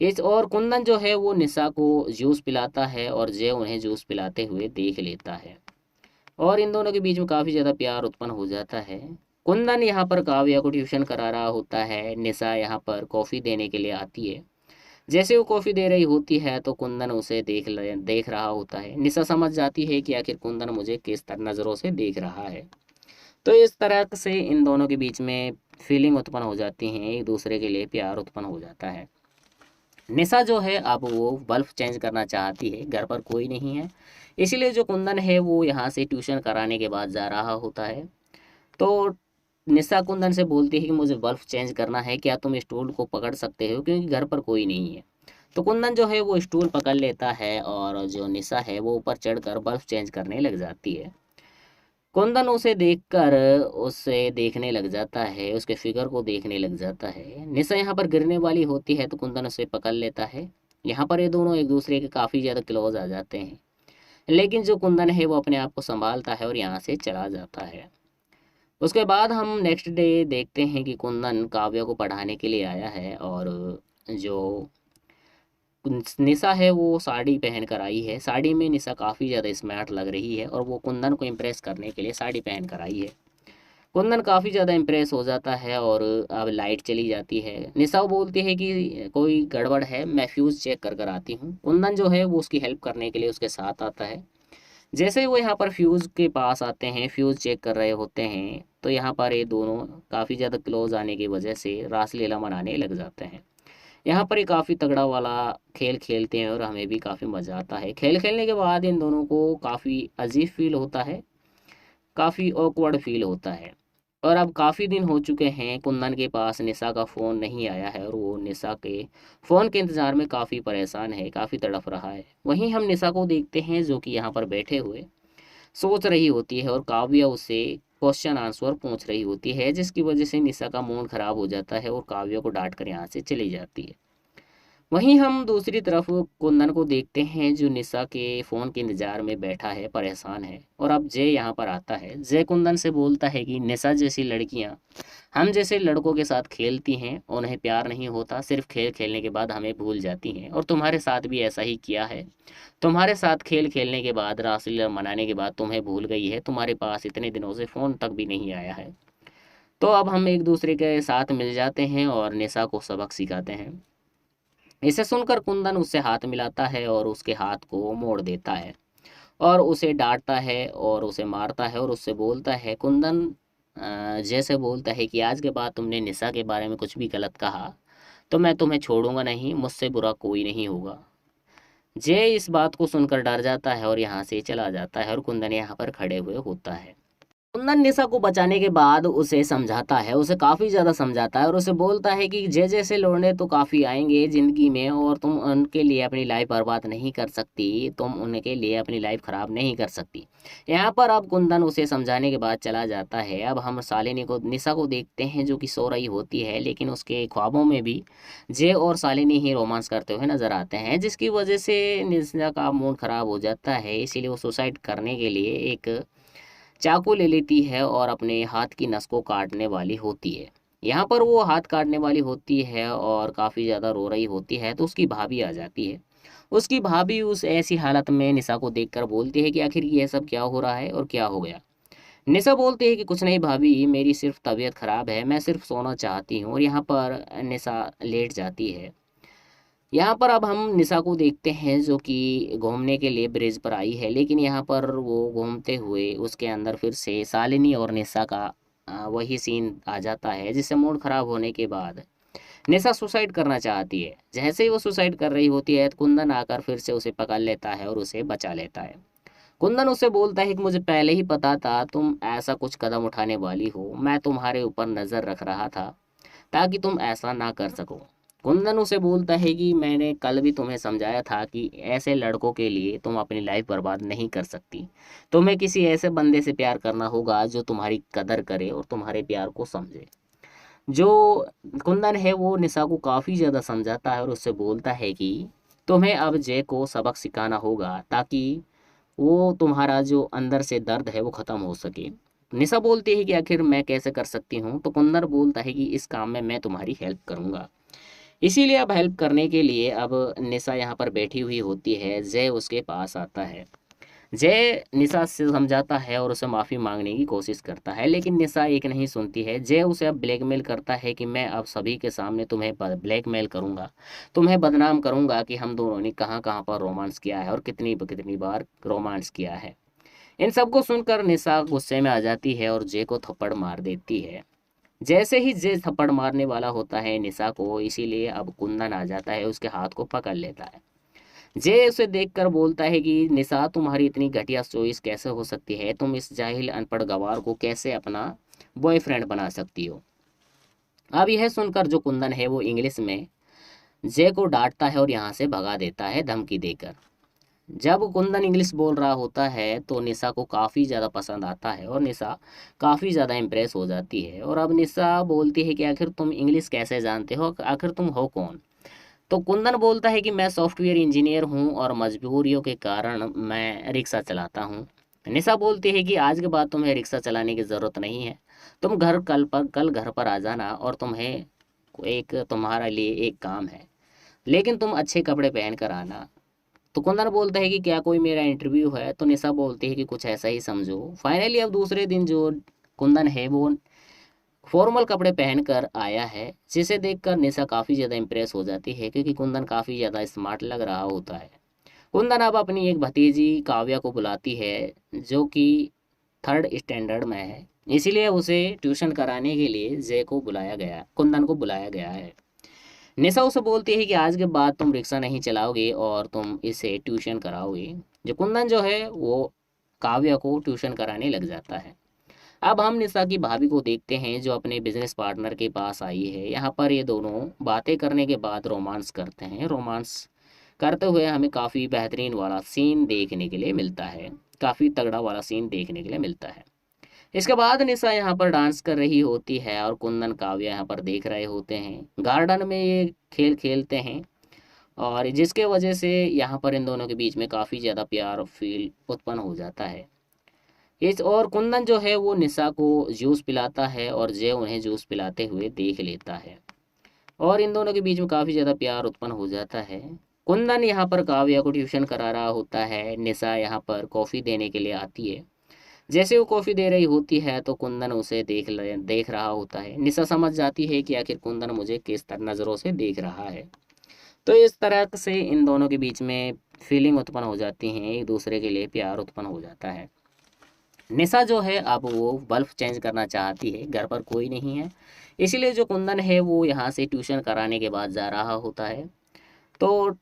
इस और कुंदन जो है वो निशा को जूस पिलाता है और जय उन्हें जूस पिलाते हुए देख लेता है और इन दोनों के बीच में काफ़ी ज़्यादा प्यार उत्पन्न हो जाता है। कुंदन यहाँ पर काव्या को ट्यूशन करा रहा होता है, निशा यहाँ पर कॉफ़ी देने के लिए आती है। जैसे वो कॉफ़ी दे रही होती है तो कुंदन उसे देख रहा होता है। निशा समझ जाती है कि आखिर कुंदन मुझे किस तरह नज़रों से देख रहा है। तो इस तरह से इन दोनों के बीच में फीलिंग उत्पन्न हो जाती हैं, एक दूसरे के लिए प्यार उत्पन्न हो जाता है। निशा जो है अब वो बल्ब चेंज करना चाहती है, घर पर कोई नहीं है, इसीलिए जो कुंदन है वो यहाँ से ट्यूशन कराने के बाद जा रहा होता है। तो निशा कुंदन से बोलती है कि मुझे बल्ब चेंज करना है, क्या तुम स्टूल को पकड़ सकते हो क्योंकि घर पर कोई नहीं है। तो कुंदन जो है वो स्टूल पकड़ लेता है और जो निशा है वो ऊपर चढ़कर बल्ब चेंज करने लग जाती है। कुंदन उसे देखकर उसे देखने लग जाता है, उसके फिगर को देखने लग जाता है। निशा यहाँ पर गिरने वाली होती है तो कुंदन उसे पकड़ लेता है। यहाँ पर ये दोनों एक दूसरे के काफ़ी ज़्यादा क्लोज आ जाते हैं, लेकिन जो कुंदन है वो अपने आप को संभालता है और यहाँ से चला जाता है। उसके बाद हम नेक्स्ट डे देखते हैं कि कुंदन काव्या को पढ़ाने के लिए आया है और जो निशा है वो साड़ी पहन कर आई है। साड़ी में निशा काफ़ी ज़्यादा स्मार्ट लग रही है और वो कुंदन को इम्प्रेस करने के लिए साड़ी पहन कर आई है। कुंदन काफ़ी ज़्यादा इम्प्रेस हो जाता है और अब लाइट चली जाती है। निशा बोलती है कि कोई गड़बड़ है, मैं फ्यूज़ चेक कर कर आती हूँ। कुंदन जो है वो उसकी हेल्प करने के लिए उसके साथ आता है। जैसे ही वो यहाँ पर फ्यूज़ के पास आते हैं, फ्यूज़ चेक कर रहे होते हैं, तो यहाँ पर ये दोनों काफ़ी ज़्यादा क्लोज आने की वजह से रासलीला मनाने लग जाते हैं। यहाँ पर ये काफ़ी तगड़ा वाला खेल खेलते हैं और हमें भी काफ़ी मज़ा आता है। खेल खेलने के बाद इन दोनों को काफ़ी अजीब फील होता है, काफ़ी ऑकवर्ड फील होता है। और अब काफ़ी दिन हो चुके हैं, कुंदन के पास निशा का फ़ोन नहीं आया है और वो निशा के फ़ोन के इंतज़ार में काफ़ी परेशान है, काफ़ी तड़प रहा है। वहीं हम निशा को देखते हैं जो कि यहाँ पर बैठे हुए सोच रही होती है और काव्या उससे क्वेश्चन आंसर पूछ रही होती है, जिसकी वजह से निशा का मूड खराब हो जाता है और काव्या को डांट कर यहाँ से चली जाती है। वहीं हम दूसरी तरफ कुंदन को देखते हैं जो निशा के फ़ोन के इंतजार में बैठा है, परेशान है। और अब जय यहाँ पर आता है। जय कुंदन से बोलता है कि निशा जैसी लड़कियाँ हम जैसे लड़कों के साथ खेलती हैं, उन्हें प्यार नहीं होता, सिर्फ खेल खेलने के बाद हमें भूल जाती हैं, और तुम्हारे साथ भी ऐसा ही किया है। तुम्हारे साथ खेल खेलने के बाद, रासलीला मनाने के बाद तुम्हें भूल गई है, तुम्हारे पास इतने दिनों से फ़ोन तक भी नहीं आया है। तो अब हम एक दूसरे के साथ मिल जाते हैं और निशा को सबक सिखाते हैं। इसे सुनकर कुंदन उससे हाथ मिलाता है और उसके हाथ को मोड़ देता है और उसे डांटता है और उसे मारता है और उससे बोलता है, कुंदन जैसे बोलता है कि आज के बाद तुमने निशा के बारे में कुछ भी गलत कहा तो मैं तुम्हें छोड़ूंगा नहीं, मुझसे बुरा कोई नहीं होगा। जय इस बात को सुनकर डर जाता है और यहाँ से चला जाता है और कुंदन यहाँ पर खड़े हुए होता है। कुंदन निशा को बचाने के बाद उसे समझाता है, उसे काफ़ी ज़्यादा समझाता है और उसे बोलता है कि जय जैसे लौंडे तो काफ़ी आएंगे ज़िंदगी में और तुम उनके लिए अपनी लाइफ बर्बाद नहीं कर सकती, तुम उनके लिए अपनी लाइफ ख़राब नहीं कर सकती। यहाँ पर अब कुंदन उसे समझाने के बाद चला जाता है। अब हम शालिनी को, निशा को देखते हैं जो कि सो रही होती है, लेकिन उसके ख्वाबों में भी जय और शालिनी ही रोमांस करते हुए नजर आते हैं, जिसकी वजह से निशा का मूड ख़राब हो जाता है। इसीलिए वो सुसाइड करने के लिए एक चाकू ले लेती है और अपने हाथ की नस को काटने वाली होती है। यहाँ पर वो हाथ काटने वाली होती है और काफ़ी ज़्यादा रो रही होती है तो उसकी भाभी आ जाती है। उसकी भाभी उस ऐसी हालत में निशा को देखकर बोलती है कि आखिर ये सब क्या हो रहा है और क्या हो गया। निशा बोलती है कि कुछ नहीं भाभी, मेरी सिर्फ तबीयत ख़राब है, मैं सिर्फ सोना चाहती हूँ। और यहाँ पर निशा लेट जाती है। यहाँ पर अब हम निशा को देखते हैं जो कि घूमने के लिए ब्रिज पर आई है, लेकिन यहाँ पर वो घूमते हुए उसके अंदर फिर से शालिनी और निशा का वही सीन आ जाता है, जिससे मूड खराब होने के बाद निशा सुसाइड करना चाहती है। जैसे ही वो सुसाइड कर रही होती है तो कुंदन आकर फिर से उसे पकड़ लेता है और उसे बचा लेता है। कुंदन उसे बोलता है कि मुझे पहले ही पता था तुम ऐसा कुछ कदम उठाने वाली हो, मैं तुम्हारे ऊपर नज़र रख रहा था ताकि तुम ऐसा ना कर सको। कुंदन उसे बोलता है कि मैंने कल भी तुम्हें समझाया था कि ऐसे लड़कों के लिए तुम अपनी लाइफ बर्बाद नहीं कर सकती। तुम्हें किसी ऐसे बंदे से प्यार करना होगा जो तुम्हारी कदर करे और तुम्हारे प्यार को समझे। जो कुंदन है वो निशा को काफ़ी ज़्यादा समझाता है और उससे बोलता है कि तुम्हें अब जय को सबक सिखाना होगा ताकि वो तुम्हारा जो अंदर से दर्द है वो ख़त्म हो सके। निशा बोलती है कि आखिर मैं कैसे कर सकती हूँ, तो कुंदन बोलता है कि इस काम में मैं तुम्हारी हेल्प करूँगा। इसीलिए अब हेल्प करने के लिए अब निशा यहाँ पर बैठी हुई होती है, जय उसके पास आता है। जय निशा से समझाता है और उसे माफ़ी मांगने की कोशिश करता है, लेकिन निशा एक नहीं सुनती है। जय उसे अब ब्लैकमेल करता है कि मैं अब सभी के सामने तुम्हें ब्लैकमेल करूंगा, तुम्हें बदनाम करूंगा कि हम दोनों ने कहाँ कहाँ पर रोमांस किया है और कितनी कितनी बार रोमांस किया है। इन सबको सुनकर निशा गुस्से में आ जाती है और जय को थप्पड़ मार देती है। जैसे ही जय थप्पड़ मारने वाला होता है निशा को, इसीलिए अब कुंदन आ जाता है, उसके हाथ को पकड़ लेता है। जय उसे देखकर बोलता है कि निशा, तुम्हारी इतनी घटिया चॉइस कैसे हो सकती है? तुम इस जाहिल अनपढ़ गवार को कैसे अपना बॉयफ्रेंड बना सकती हो? अब यह सुनकर जो कुंदन है वो इंग्लिश में जय को डांटता है और यहाँ से भगा देता है धमकी देकर। जब कुंदन इंग्लिश बोल रहा होता है तो निशा को काफ़ी ज़्यादा पसंद आता है और निशा काफ़ी ज़्यादा इम्प्रेस हो जाती है। और अब निशा बोलती है कि आखिर तुम इंग्लिश कैसे जानते हो, आखिर तुम हो कौन? तो कुंदन बोलता है कि मैं सॉफ्टवेयर इंजीनियर हूँ और मजबूरियों के कारण मैं रिक्शा चलाता हूँ। निशा बोलती है कि आज के बाद तुम्हें रिक्शा चलाने की ज़रूरत नहीं है, तुम कल घर पर आ जाना और तुम्हारे लिए एक काम है, लेकिन तुम अच्छे कपड़े पहन कर आना। तो कुंदन बोलता है कि क्या कोई मेरा इंटरव्यू है? तो निशा बोलती है कि कुछ ऐसा ही समझो। फाइनली अब दूसरे दिन जो कुंदन है वो फॉर्मल कपड़े पहनकर आया है, जिसे देखकर निशा काफ़ी ज़्यादा इम्प्रेस हो जाती है क्योंकि कुंदन काफ़ी ज़्यादा स्मार्ट लग रहा होता है। कुंदन अब अपनी एक भतीजी काव्या को बुलाती है जो कि थर्ड स्टैंडर्ड में है, इसीलिए उसे ट्यूशन कराने के लिए जय को बुलाया गया, कुंदन को बुलाया गया है। निशा उसे बोलती है कि आज के बाद तुम रिक्शा नहीं चलाओगे और तुम इसे ट्यूशन कराओगे। जो कुंदन जो है वो काव्या को ट्यूशन कराने लग जाता है। अब हम निशा की भाभी को देखते हैं जो अपने बिजनेस पार्टनर के पास आई है। यहाँ पर ये दोनों बातें करने के बाद रोमांस करते हैं। रोमांस करते हुए हमें काफ़ी बेहतरीन वाला सीन देखने के लिए मिलता है, काफ़ी तगड़ा वाला सीन देखने के लिए मिलता है। इसके बाद निशा यहाँ पर डांस कर रही होती है और कुंदन काव्या यहाँ पर देख रहे होते हैं। गार्डन में ये खेल खेलते हैं और जिसके वजह से यहाँ पर इन दोनों के बीच में काफ़ी ज़्यादा प्यार फील उत्पन्न हो जाता है। इस और कुंदन जो है वो निशा को जूस पिलाता है और जय उन्हें जूस पिलाते हुए देख लेता है और इन दोनों के बीच में काफ़ी ज़्यादा प्यार उत्पन्न हो जाता है। कुंदन यहाँ पर काव्या को ट्यूशन करा रहा होता है। निशा यहाँ पर कॉफ़ी देने के लिए आती है। जैसे वो कॉफ़ी दे रही होती है तो कुंदन उसे देख रहा होता है। निशा समझ जाती है कि आखिर कुंदन मुझे किस तरह नज़रों से देख रहा है। तो इस तरह से इन दोनों के बीच में फीलिंग उत्पन्न हो जाती हैं, एक दूसरे के लिए प्यार उत्पन्न हो जाता है। निशा जो है अब वो बल्ब चेंज करना चाहती है, घर पर कोई नहीं है, इसीलिए जो कुंदन है वो यहाँ से ट्यूशन कराने के बाद जा रहा होता है। तो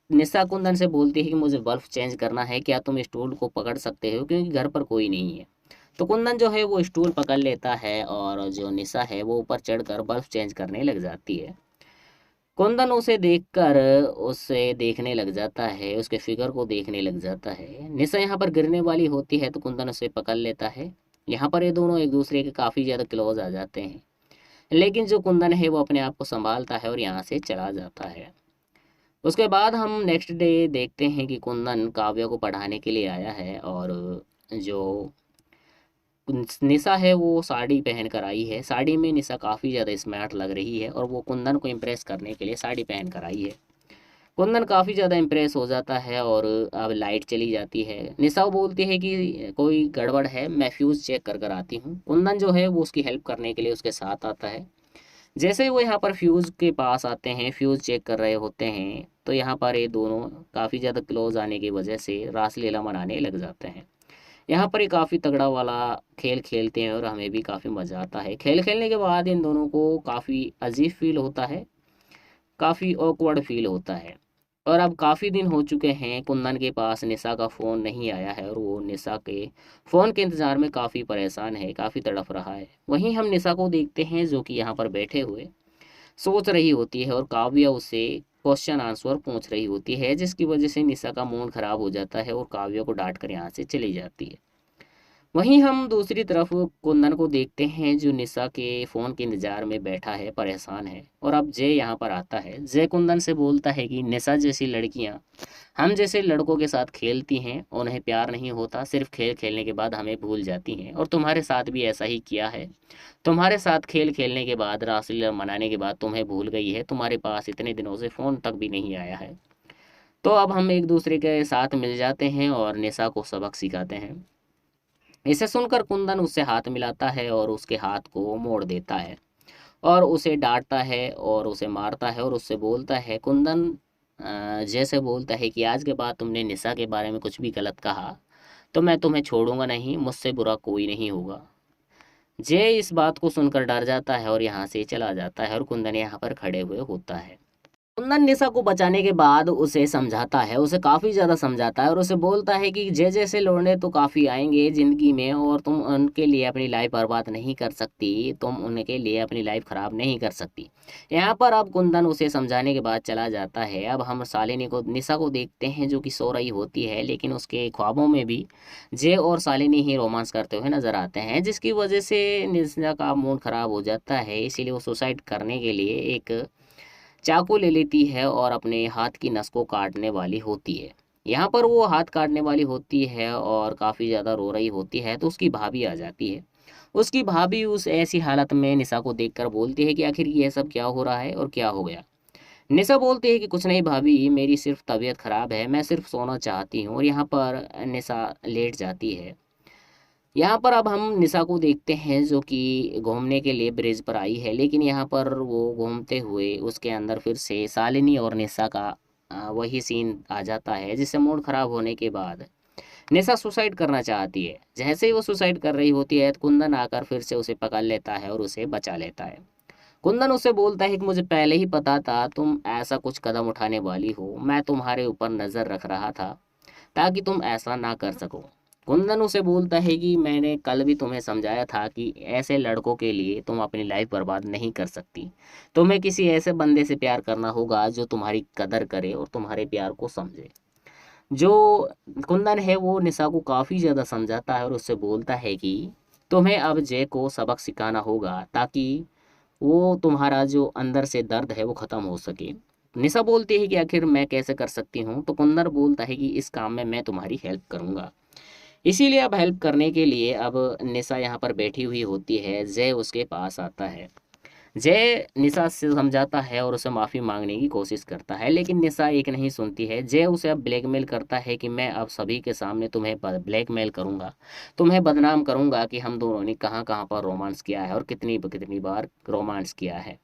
निशा कुंदन से बोलती है कि मुझे बल्ब चेंज करना है, क्या तुम स्टूल को पकड़ सकते हो क्योंकि घर पर कोई नहीं है। तो कुंदन जो है वो स्टूल पकड़ लेता है और जो निशा है वो ऊपर चढ़कर बल्ब चेंज करने लग जाती है। कुंदन उसे देखकर उसे देखने लग जाता है, उसके फिगर को देखने लग जाता है। निशा यहाँ पर गिरने वाली होती है तो कुंदन उसे पकड़ लेता है। यहाँ पर ये दोनों एक दूसरे के काफ़ी ज़्यादा क्लोज आ जाते हैं, लेकिन जो कुंदन है वो अपने आप को संभालता है और यहाँ से चला जाता है। उसके बाद हम नेक्स्ट डे देखते हैं कि कुंदन काव्या को पढ़ाने के लिए आया है और जो निशा है वो साड़ी पहन कर आई है। साड़ी में निशा काफ़ी ज़्यादा स्मार्ट लग रही है और वो कुंदन को इम्प्रेस करने के लिए साड़ी पहन कर आई है। कुंदन काफ़ी ज़्यादा इम्प्रेस हो जाता है और अब लाइट चली जाती है। निशा बोलती है कि कोई गड़बड़ है, मैं फ्यूज़ चेक कर कर आती हूँ। कुंदन जो है वो उसकी हेल्प करने के लिए उसके साथ आता है। जैसे ही वो यहाँ पर फ्यूज़ के पास आते हैं, फ्यूज़ चेक कर रहे होते हैं, तो यहाँ पर ये दोनों काफ़ी ज़्यादा क्लोज आने की वजह से रासलीला मनाने लग जाते हैं। यहाँ पर ये काफ़ी तगड़ा वाला खेल खेलते हैं और हमें भी काफ़ी मज़ा आता है। खेल खेलने के बाद इन दोनों को काफ़ी अजीब फील होता है, काफ़ी ऑकवर्ड फील होता है। और अब काफ़ी दिन हो चुके हैं, कुंदन के पास निशा का फ़ोन नहीं आया है और वो निशा के फ़ोन के इंतज़ार में काफ़ी परेशान है, काफ़ी तड़प रहा है। वहीं हम निशा को देखते हैं जो कि यहाँ पर बैठे हुए सोच रही होती है और काव्या उससे क्वेश्चन आंसर पूछ रही होती है, जिसकी वजह से निशा का मूड खराब हो जाता है और काव्या को डांट कर यहाँ से चली जाती है। वहीं हम दूसरी तरफ कुंदन को देखते हैं जो निशा के फ़ोन के इंतजार में बैठा है, परेशान है। और अब जय यहाँ पर आता है। जय कुंदन से बोलता है कि निशा जैसी लड़कियाँ हम जैसे लड़कों के साथ खेलती हैं, उन्हें प्यार नहीं होता, सिर्फ खेल खेलने के बाद हमें भूल जाती हैं, और तुम्हारे साथ भी ऐसा ही किया है। तुम्हारे साथ खेल खेलने के बाद, रासलीला मनाने के बाद तुम्हें भूल गई है, तुम्हारे पास इतने दिनों से फ़ोन तक भी नहीं आया है। तो अब हम एक दूसरे के साथ मिल जाते हैं और निशा को सबक सिखाते हैं। इसे सुनकर कुंदन उससे हाथ मिलाता है और उसके हाथ को मोड़ देता है और उसे डांटता है और उसे मारता है और उससे बोलता है, कुंदन जैसे बोलता है कि आज के बाद तुमने निशा के बारे में कुछ भी गलत कहा तो मैं तुम्हें छोड़ूंगा नहीं, मुझसे बुरा कोई नहीं होगा। जय इस बात को सुनकर डर जाता है और यहाँ से चला जाता है और कुंदन यहाँ पर खड़े हुए होता है। कुंदन निशा को बचाने के बाद उसे समझाता है, उसे काफ़ी ज़्यादा समझाता है और उसे बोलता है कि जय जैसे लौंडे तो काफ़ी आएंगे ज़िंदगी में और तुम उनके लिए अपनी लाइफ बर्बाद नहीं कर सकती, तुम उनके लिए अपनी लाइफ ख़राब नहीं कर सकती। यहाँ पर अब कुंदन उसे समझाने के बाद चला जाता है। अब हम शालिनी को निशा को देखते हैं जो कि सो रही होती है, लेकिन उसके ख्वाबों में भी जय और शालिनी ही रोमांस करते हुए नजर आते हैं, जिसकी वजह से निशा का मूड ख़राब हो जाता है। इसीलिए वो सुसाइड करने के लिए एक चाकू ले लेती है और अपने हाथ की नस को काटने वाली होती है। यहाँ पर वो हाथ काटने वाली होती है और काफ़ी ज़्यादा रो रही होती है, तो उसकी भाभी आ जाती है। उसकी भाभी उस ऐसी हालत में निशा को देखकर बोलती है कि आखिर ये सब क्या हो रहा है और क्या हो गया। निशा बोलती है कि कुछ नहीं भाभी, मेरी सिर्फ तबीयत ख़राब है, मैं सिर्फ सोना चाहती हूँ। और यहाँ पर निशा लेट जाती है। यहाँ पर अब हम निशा को देखते हैं जो कि घूमने के लिए ब्रिज पर आई है, लेकिन यहाँ पर वो घूमते हुए उसके अंदर फिर से शालिनी और निशा का वही सीन आ जाता है, जिससे मूड खराब होने के बाद निशा सुसाइड करना चाहती है। जैसे ही वो सुसाइड कर रही होती है तो कुंदन आकर फिर से उसे पकड़ लेता है और उसे बचा लेता है। कुंदन उससे बोलता है कि मुझे पहले ही पता था तुम ऐसा कुछ कदम उठाने वाली हो, मैं तुम्हारे ऊपर नज़र रख रहा था ताकि तुम ऐसा ना कर सको। कुंदन उसे बोलता है कि मैंने कल भी तुम्हें समझाया था कि ऐसे लड़कों के लिए तुम अपनी लाइफ बर्बाद नहीं कर सकती। तुम्हें किसी ऐसे बंदे से प्यार करना होगा जो तुम्हारी कदर करे और तुम्हारे प्यार को समझे। जो कुंदन है वो निशा को काफ़ी ज़्यादा समझाता है और उससे बोलता है कि तुम्हें अब जय को सबक सिखाना होगा ताकि वो तुम्हारा जो अंदर से दर्द है वो ख़त्म हो सके। निशा बोलती है कि आखिर मैं कैसे कर सकती हूँ, तो कुंदन बोलता है कि इस काम में मैं तुम्हारी हेल्प करूँगा। इसीलिए अब हेल्प करने के लिए अब निशा यहाँ पर बैठी हुई होती है। जय उसके पास आता है। जय निशा से समझाता है और उसे माफ़ी मांगने की कोशिश करता है, लेकिन निशा एक नहीं सुनती है। जय उसे अब ब्लैकमेल करता है कि मैं अब सभी के सामने तुम्हें ब्लैकमेल करूंगा, तुम्हें बदनाम करूंगा कि हम दोनों ने कहाँ कहाँ पर रोमांस किया है और कितनी कितनी बार रोमांस किया है।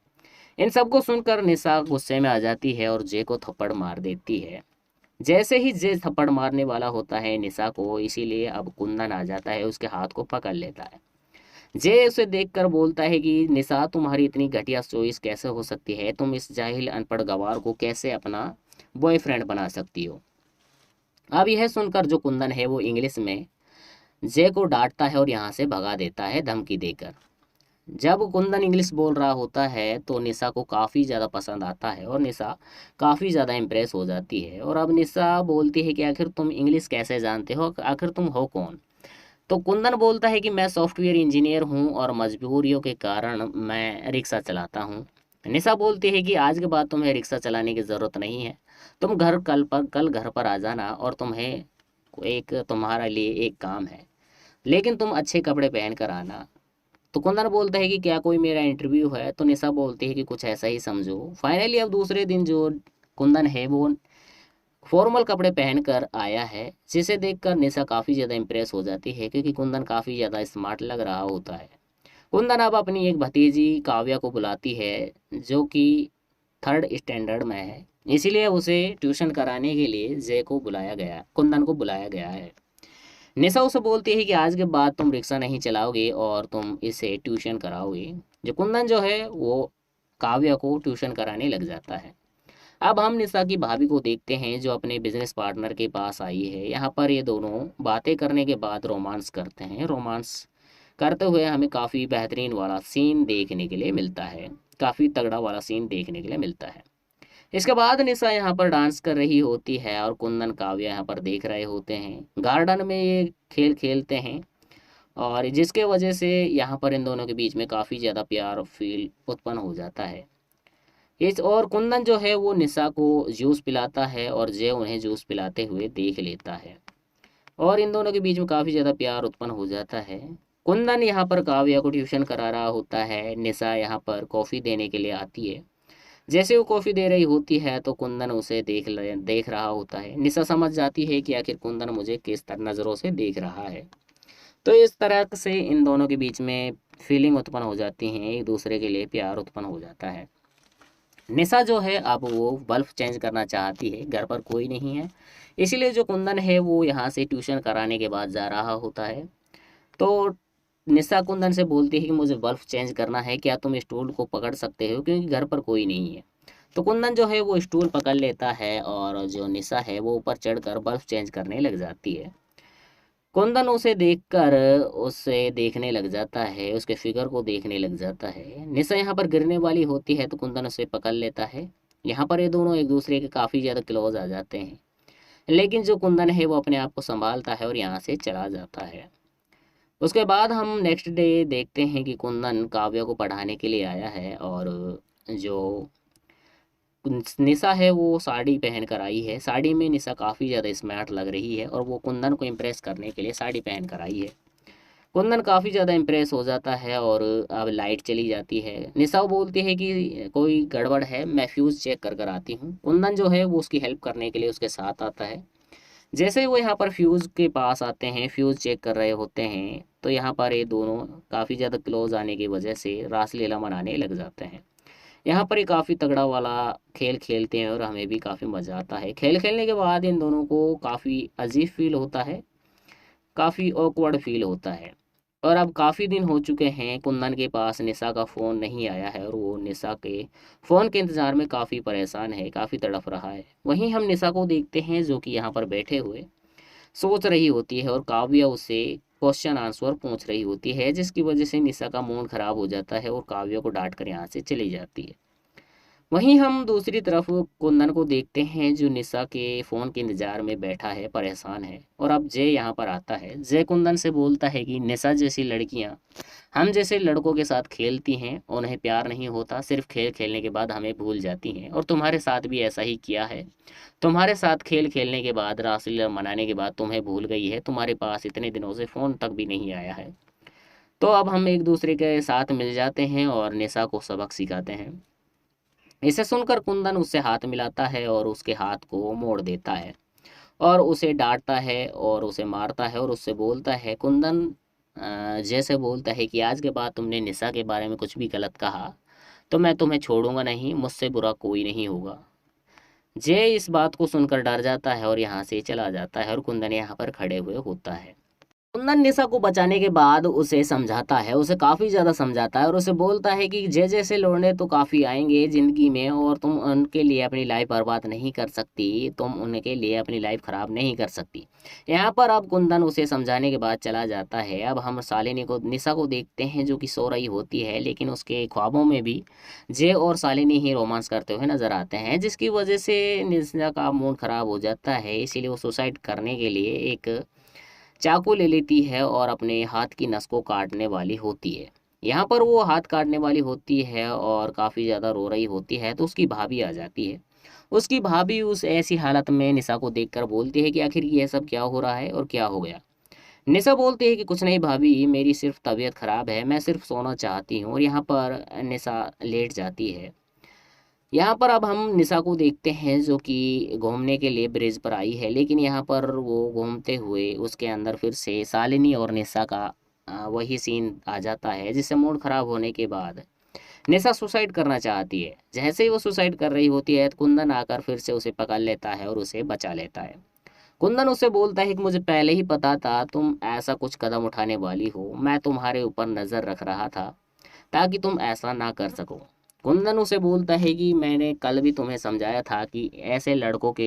इन सबको सुनकर निशा गुस्से में आ जाती है और जय को थप्पड़ मार देती है। जैसे ही जय थप्पड़ मारने वाला होता है निशा को, इसीलिए अब कुंदन आ जाता है, उसके हाथ को पकड़ लेता है। जय उसे देखकर बोलता है कि निशा तुम्हारी इतनी घटिया चॉइस कैसे हो सकती है, तुम इस जाहिल अनपढ़ गवार को कैसे अपना बॉयफ्रेंड बना सकती हो। अब यह सुनकर जो कुंदन है वो इंग्लिश में जय को डांटता है और यहाँ से भगा देता है धमकी देकर। जब कुंदन इंग्लिश बोल रहा होता है तो निशा को काफ़ी ज़्यादा पसंद आता है और निशा काफ़ी ज़्यादा इम्प्रेस हो जाती है। और अब निशा बोलती है कि आखिर तुम इंग्लिश कैसे जानते हो, आखिर तुम हो कौन। तो कुंदन बोलता है कि मैं सॉफ्टवेयर इंजीनियर हूँ और मजबूरियों के कारण मैं रिक्शा चलाता हूँ। निशा बोलती है कि आज के बाद तुम्हें रिक्शा चलाने की ज़रूरत नहीं है, तुम कल घर पर आ जाना और तुम्हारे लिए एक काम है, लेकिन तुम अच्छे कपड़े पहन कर आना। तो कुंदन बोलता है कि क्या कोई मेरा इंटरव्यू है, तो निशा बोलती है कि कुछ ऐसा ही समझो। फाइनली अब दूसरे दिन जो कुंदन है वो फॉर्मल कपड़े पहनकर आया है, जिसे देखकर निशा काफ़ी ज़्यादा इम्प्रेस हो जाती है क्योंकि कुंदन काफ़ी ज़्यादा स्मार्ट लग रहा होता है। कुंदन अब अपनी एक भतीजी काव्या को बुलाती है जो कि थर्ड स्टैंडर्ड में है, इसीलिए उसे ट्यूशन कराने के लिए जय को बुलाया गया, कुंदन को बुलाया गया है। निशा उसे बोलती है कि आज के बाद तुम रिक्शा नहीं चलाओगे और तुम इसे ट्यूशन कराओगे। जो कुंदन जो है वो काव्या को ट्यूशन कराने लग जाता है। अब हम निशा की भाभी को देखते हैं जो अपने बिजनेस पार्टनर के पास आई है। यहाँ पर ये दोनों बातें करने के बाद रोमांस करते हैं। रोमांस करते हुए हमें काफ़ी बेहतरीन वाला सीन देखने के लिए मिलता है, काफ़ी तगड़ा वाला सीन देखने के लिए मिलता है। इसके बाद निशा यहाँ पर डांस कर रही होती है और कुंदन काव्या यहाँ पर देख रहे होते हैं। गार्डन में ये खेल खेलते हैं और जिसके वजह से यहाँ पर इन दोनों के बीच में काफ़ी ज़्यादा प्यार फील उत्पन्न हो जाता है। इस और कुंदन जो है वो निशा को जूस पिलाता है और जय उन्हें जूस पिलाते हुए देख लेता है और इन दोनों के बीच में काफ़ी ज़्यादा प्यार उत्पन्न हो जाता है। कुंदन यहाँ पर काव्या को ट्यूशन करा रहा होता है, निशा यहाँ पर कॉफ़ी देने के लिए आती है। जैसे वो कॉफ़ी दे रही होती है तो कुंदन उसे देख रहा होता है। निशा समझ जाती है कि आखिर कुंदन मुझे किस तरह नज़रों से देख रहा है। तो इस तरह से इन दोनों के बीच में फीलिंग उत्पन्न हो जाती हैं, एक दूसरे के लिए प्यार उत्पन्न हो जाता है। निशा जो है अब वो बल्ब चेंज करना चाहती है, घर पर कोई नहीं है, इसीलिए जो कुंदन है वो यहाँ से ट्यूशन कराने के बाद जा रहा होता है। तो निशा कुंदन से बोलती है कि मुझे बल्ब चेंज करना है, क्या तुम स्टूल को पकड़ सकते हो, क्योंकि घर पर कोई नहीं है। तो कुंदन जो है वो स्टूल पकड़ लेता है और जो निशा है वो ऊपर चढ़कर बल्ब चेंज करने लग जाती है। कुंदन उसे देखकर उसे देखने लग जाता है, उसके फिगर को देखने लग जाता है। निशा यहाँ पर गिरने वाली होती है तो कुंदन उसे पकड़ लेता है। यहाँ पर ये दोनों एक दूसरे के काफ़ी ज़्यादा क्लोज आ जाते हैं, लेकिन जो कुंदन है वो अपने आप को संभालता है और यहाँ से चला जाता है। उसके बाद हम नेक्स्ट डे देखते हैं कि कुंदन काव्या को पढ़ाने के लिए आया है और जो निशा है वो साड़ी पहन कर आई है। साड़ी में निशा काफ़ी ज़्यादा स्मार्ट लग रही है और वो कुंदन को इम्प्रेस करने के लिए साड़ी पहन कर आई है। कुंदन काफ़ी ज़्यादा इम्प्रेस हो जाता है और अब लाइट चली जाती है। निशा बोलती है कि कोई गड़बड़ है, मैं फ्यूज़ चेक कर कर आती हूँ। कुंदन जो है वो उसकी हेल्प करने के लिए उसके साथ आता है। जैसे ही वो यहाँ पर फ्यूज़ के पास आते हैं, फ्यूज़ चेक कर रहे होते हैं, तो यहाँ पर ये दोनों काफ़ी ज़्यादा क्लोज आने की वजह से रासलीला मनाने लग जाते हैं। यहाँ पर ये काफ़ी तगड़ा वाला खेल खेलते हैं और हमें भी काफ़ी मज़ा आता है। खेल खेलने के बाद इन दोनों को काफ़ी अजीब फील होता है, काफ़ी ऑकवर्ड फील होता है। और अब काफ़ी दिन हो चुके हैं, कुंदन के पास निशा का फ़ोन नहीं आया है और वो निशा के फ़ोन के इंतज़ार में काफ़ी परेशान है, काफ़ी तड़प रहा है। वहीं हम निशा को देखते हैं जो कि यहाँ पर बैठे हुए सोच रही होती है और काव्या उससे क्वेश्चन आंसर पूछ रही होती है, जिसकी वजह से निशा का मूड खराब हो जाता है और काव्या को डांट कर यहाँ से चली जाती है। वहीं हम दूसरी तरफ कुंदन को देखते हैं जो निशा के फ़ोन के इंतजार में बैठा है, परेशान है। और अब जय यहाँ पर आता है। जय कुंदन से बोलता है कि निशा जैसी लड़कियाँ हम जैसे लड़कों के साथ खेलती हैं, उन्हें प्यार नहीं होता, सिर्फ खेल खेलने के बाद हमें भूल जाती हैं, और तुम्हारे साथ भी ऐसा ही किया है। तुम्हारे साथ खेल खेलने के बाद, रासलीला मनाने के बाद तुम्हें भूल गई है, तुम्हारे पास इतने दिनों से फ़ोन तक भी नहीं आया है। तो अब हम एक दूसरे के साथ मिल जाते हैं और निशा को सबक सिखाते हैं। इसे सुनकर कुंदन उससे हाथ मिलाता है और उसके हाथ को मोड़ देता है और उसे डांटता है और उसे मारता है और उससे बोलता है, कुंदन जैसे बोलता है कि आज के बाद तुमने निशा के बारे में कुछ भी गलत कहा तो मैं तुम्हें छोड़ूंगा नहीं, मुझसे बुरा कोई नहीं होगा। जय इस बात को सुनकर डर जाता है और यहाँ से चला जाता है और कुंदन यहाँ पर खड़े हुए होता है। कुंदन निशा को बचाने के बाद उसे समझाता है, उसे काफ़ी ज़्यादा समझाता है और उसे बोलता है कि जय जैसे लौंडे तो काफ़ी आएंगे ज़िंदगी में और तुम उनके लिए अपनी लाइफ बर्बाद नहीं कर सकती, तुम उनके लिए अपनी लाइफ ख़राब नहीं कर सकती। यहाँ पर अब कुंदन उसे समझाने के बाद चला जाता है। अब हम शालिनी को, निशा को देखते हैं जो कि सो रही होती है, लेकिन उसके ख्वाबों में भी जय और शालिनी ही रोमांस करते हुए नजर आते हैं, जिसकी वजह से निशा का मूड ख़राब हो जाता है। इसीलिए वो सुसाइड करने के लिए एक चाकू ले लेती है और अपने हाथ की नस को काटने वाली होती है। यहाँ पर वो हाथ काटने वाली होती है और काफ़ी ज़्यादा रो रही होती है, तो उसकी भाभी आ जाती है। उसकी भाभी उस ऐसी हालत में निशा को देखकर बोलती है कि आखिर ये सब क्या हो रहा है और क्या हो गया। निशा बोलती है कि कुछ नहीं भाभी, मेरी सिर्फ तबीयत ख़राब है, मैं सिर्फ सोना चाहती हूँ। और यहाँ पर निशा लेट जाती है। यहाँ पर अब हम निशा को देखते हैं जो कि घूमने के लिए ब्रिज पर आई है, लेकिन यहाँ पर वो घूमते हुए उसके अंदर फिर से शालिनी और निशा का वही सीन आ जाता है, जिससे मूड खराब होने के बाद निशा सुसाइड करना चाहती है। जैसे ही वो सुसाइड कर रही होती है तो कुंदन आकर फिर से उसे पकड़ लेता है और उसे बचा लेता है। कुंदन उससे बोलता है कि मुझे पहले ही पता था तुम ऐसा कुछ कदम उठाने वाली हो, मैं तुम्हारे ऊपर नज़र रख रहा था ताकि तुम ऐसा ना कर सको। कुंदन उसे बोलता है कि मैंने कल भी तुम्हें समझाया था कि ऐसे लड़कों के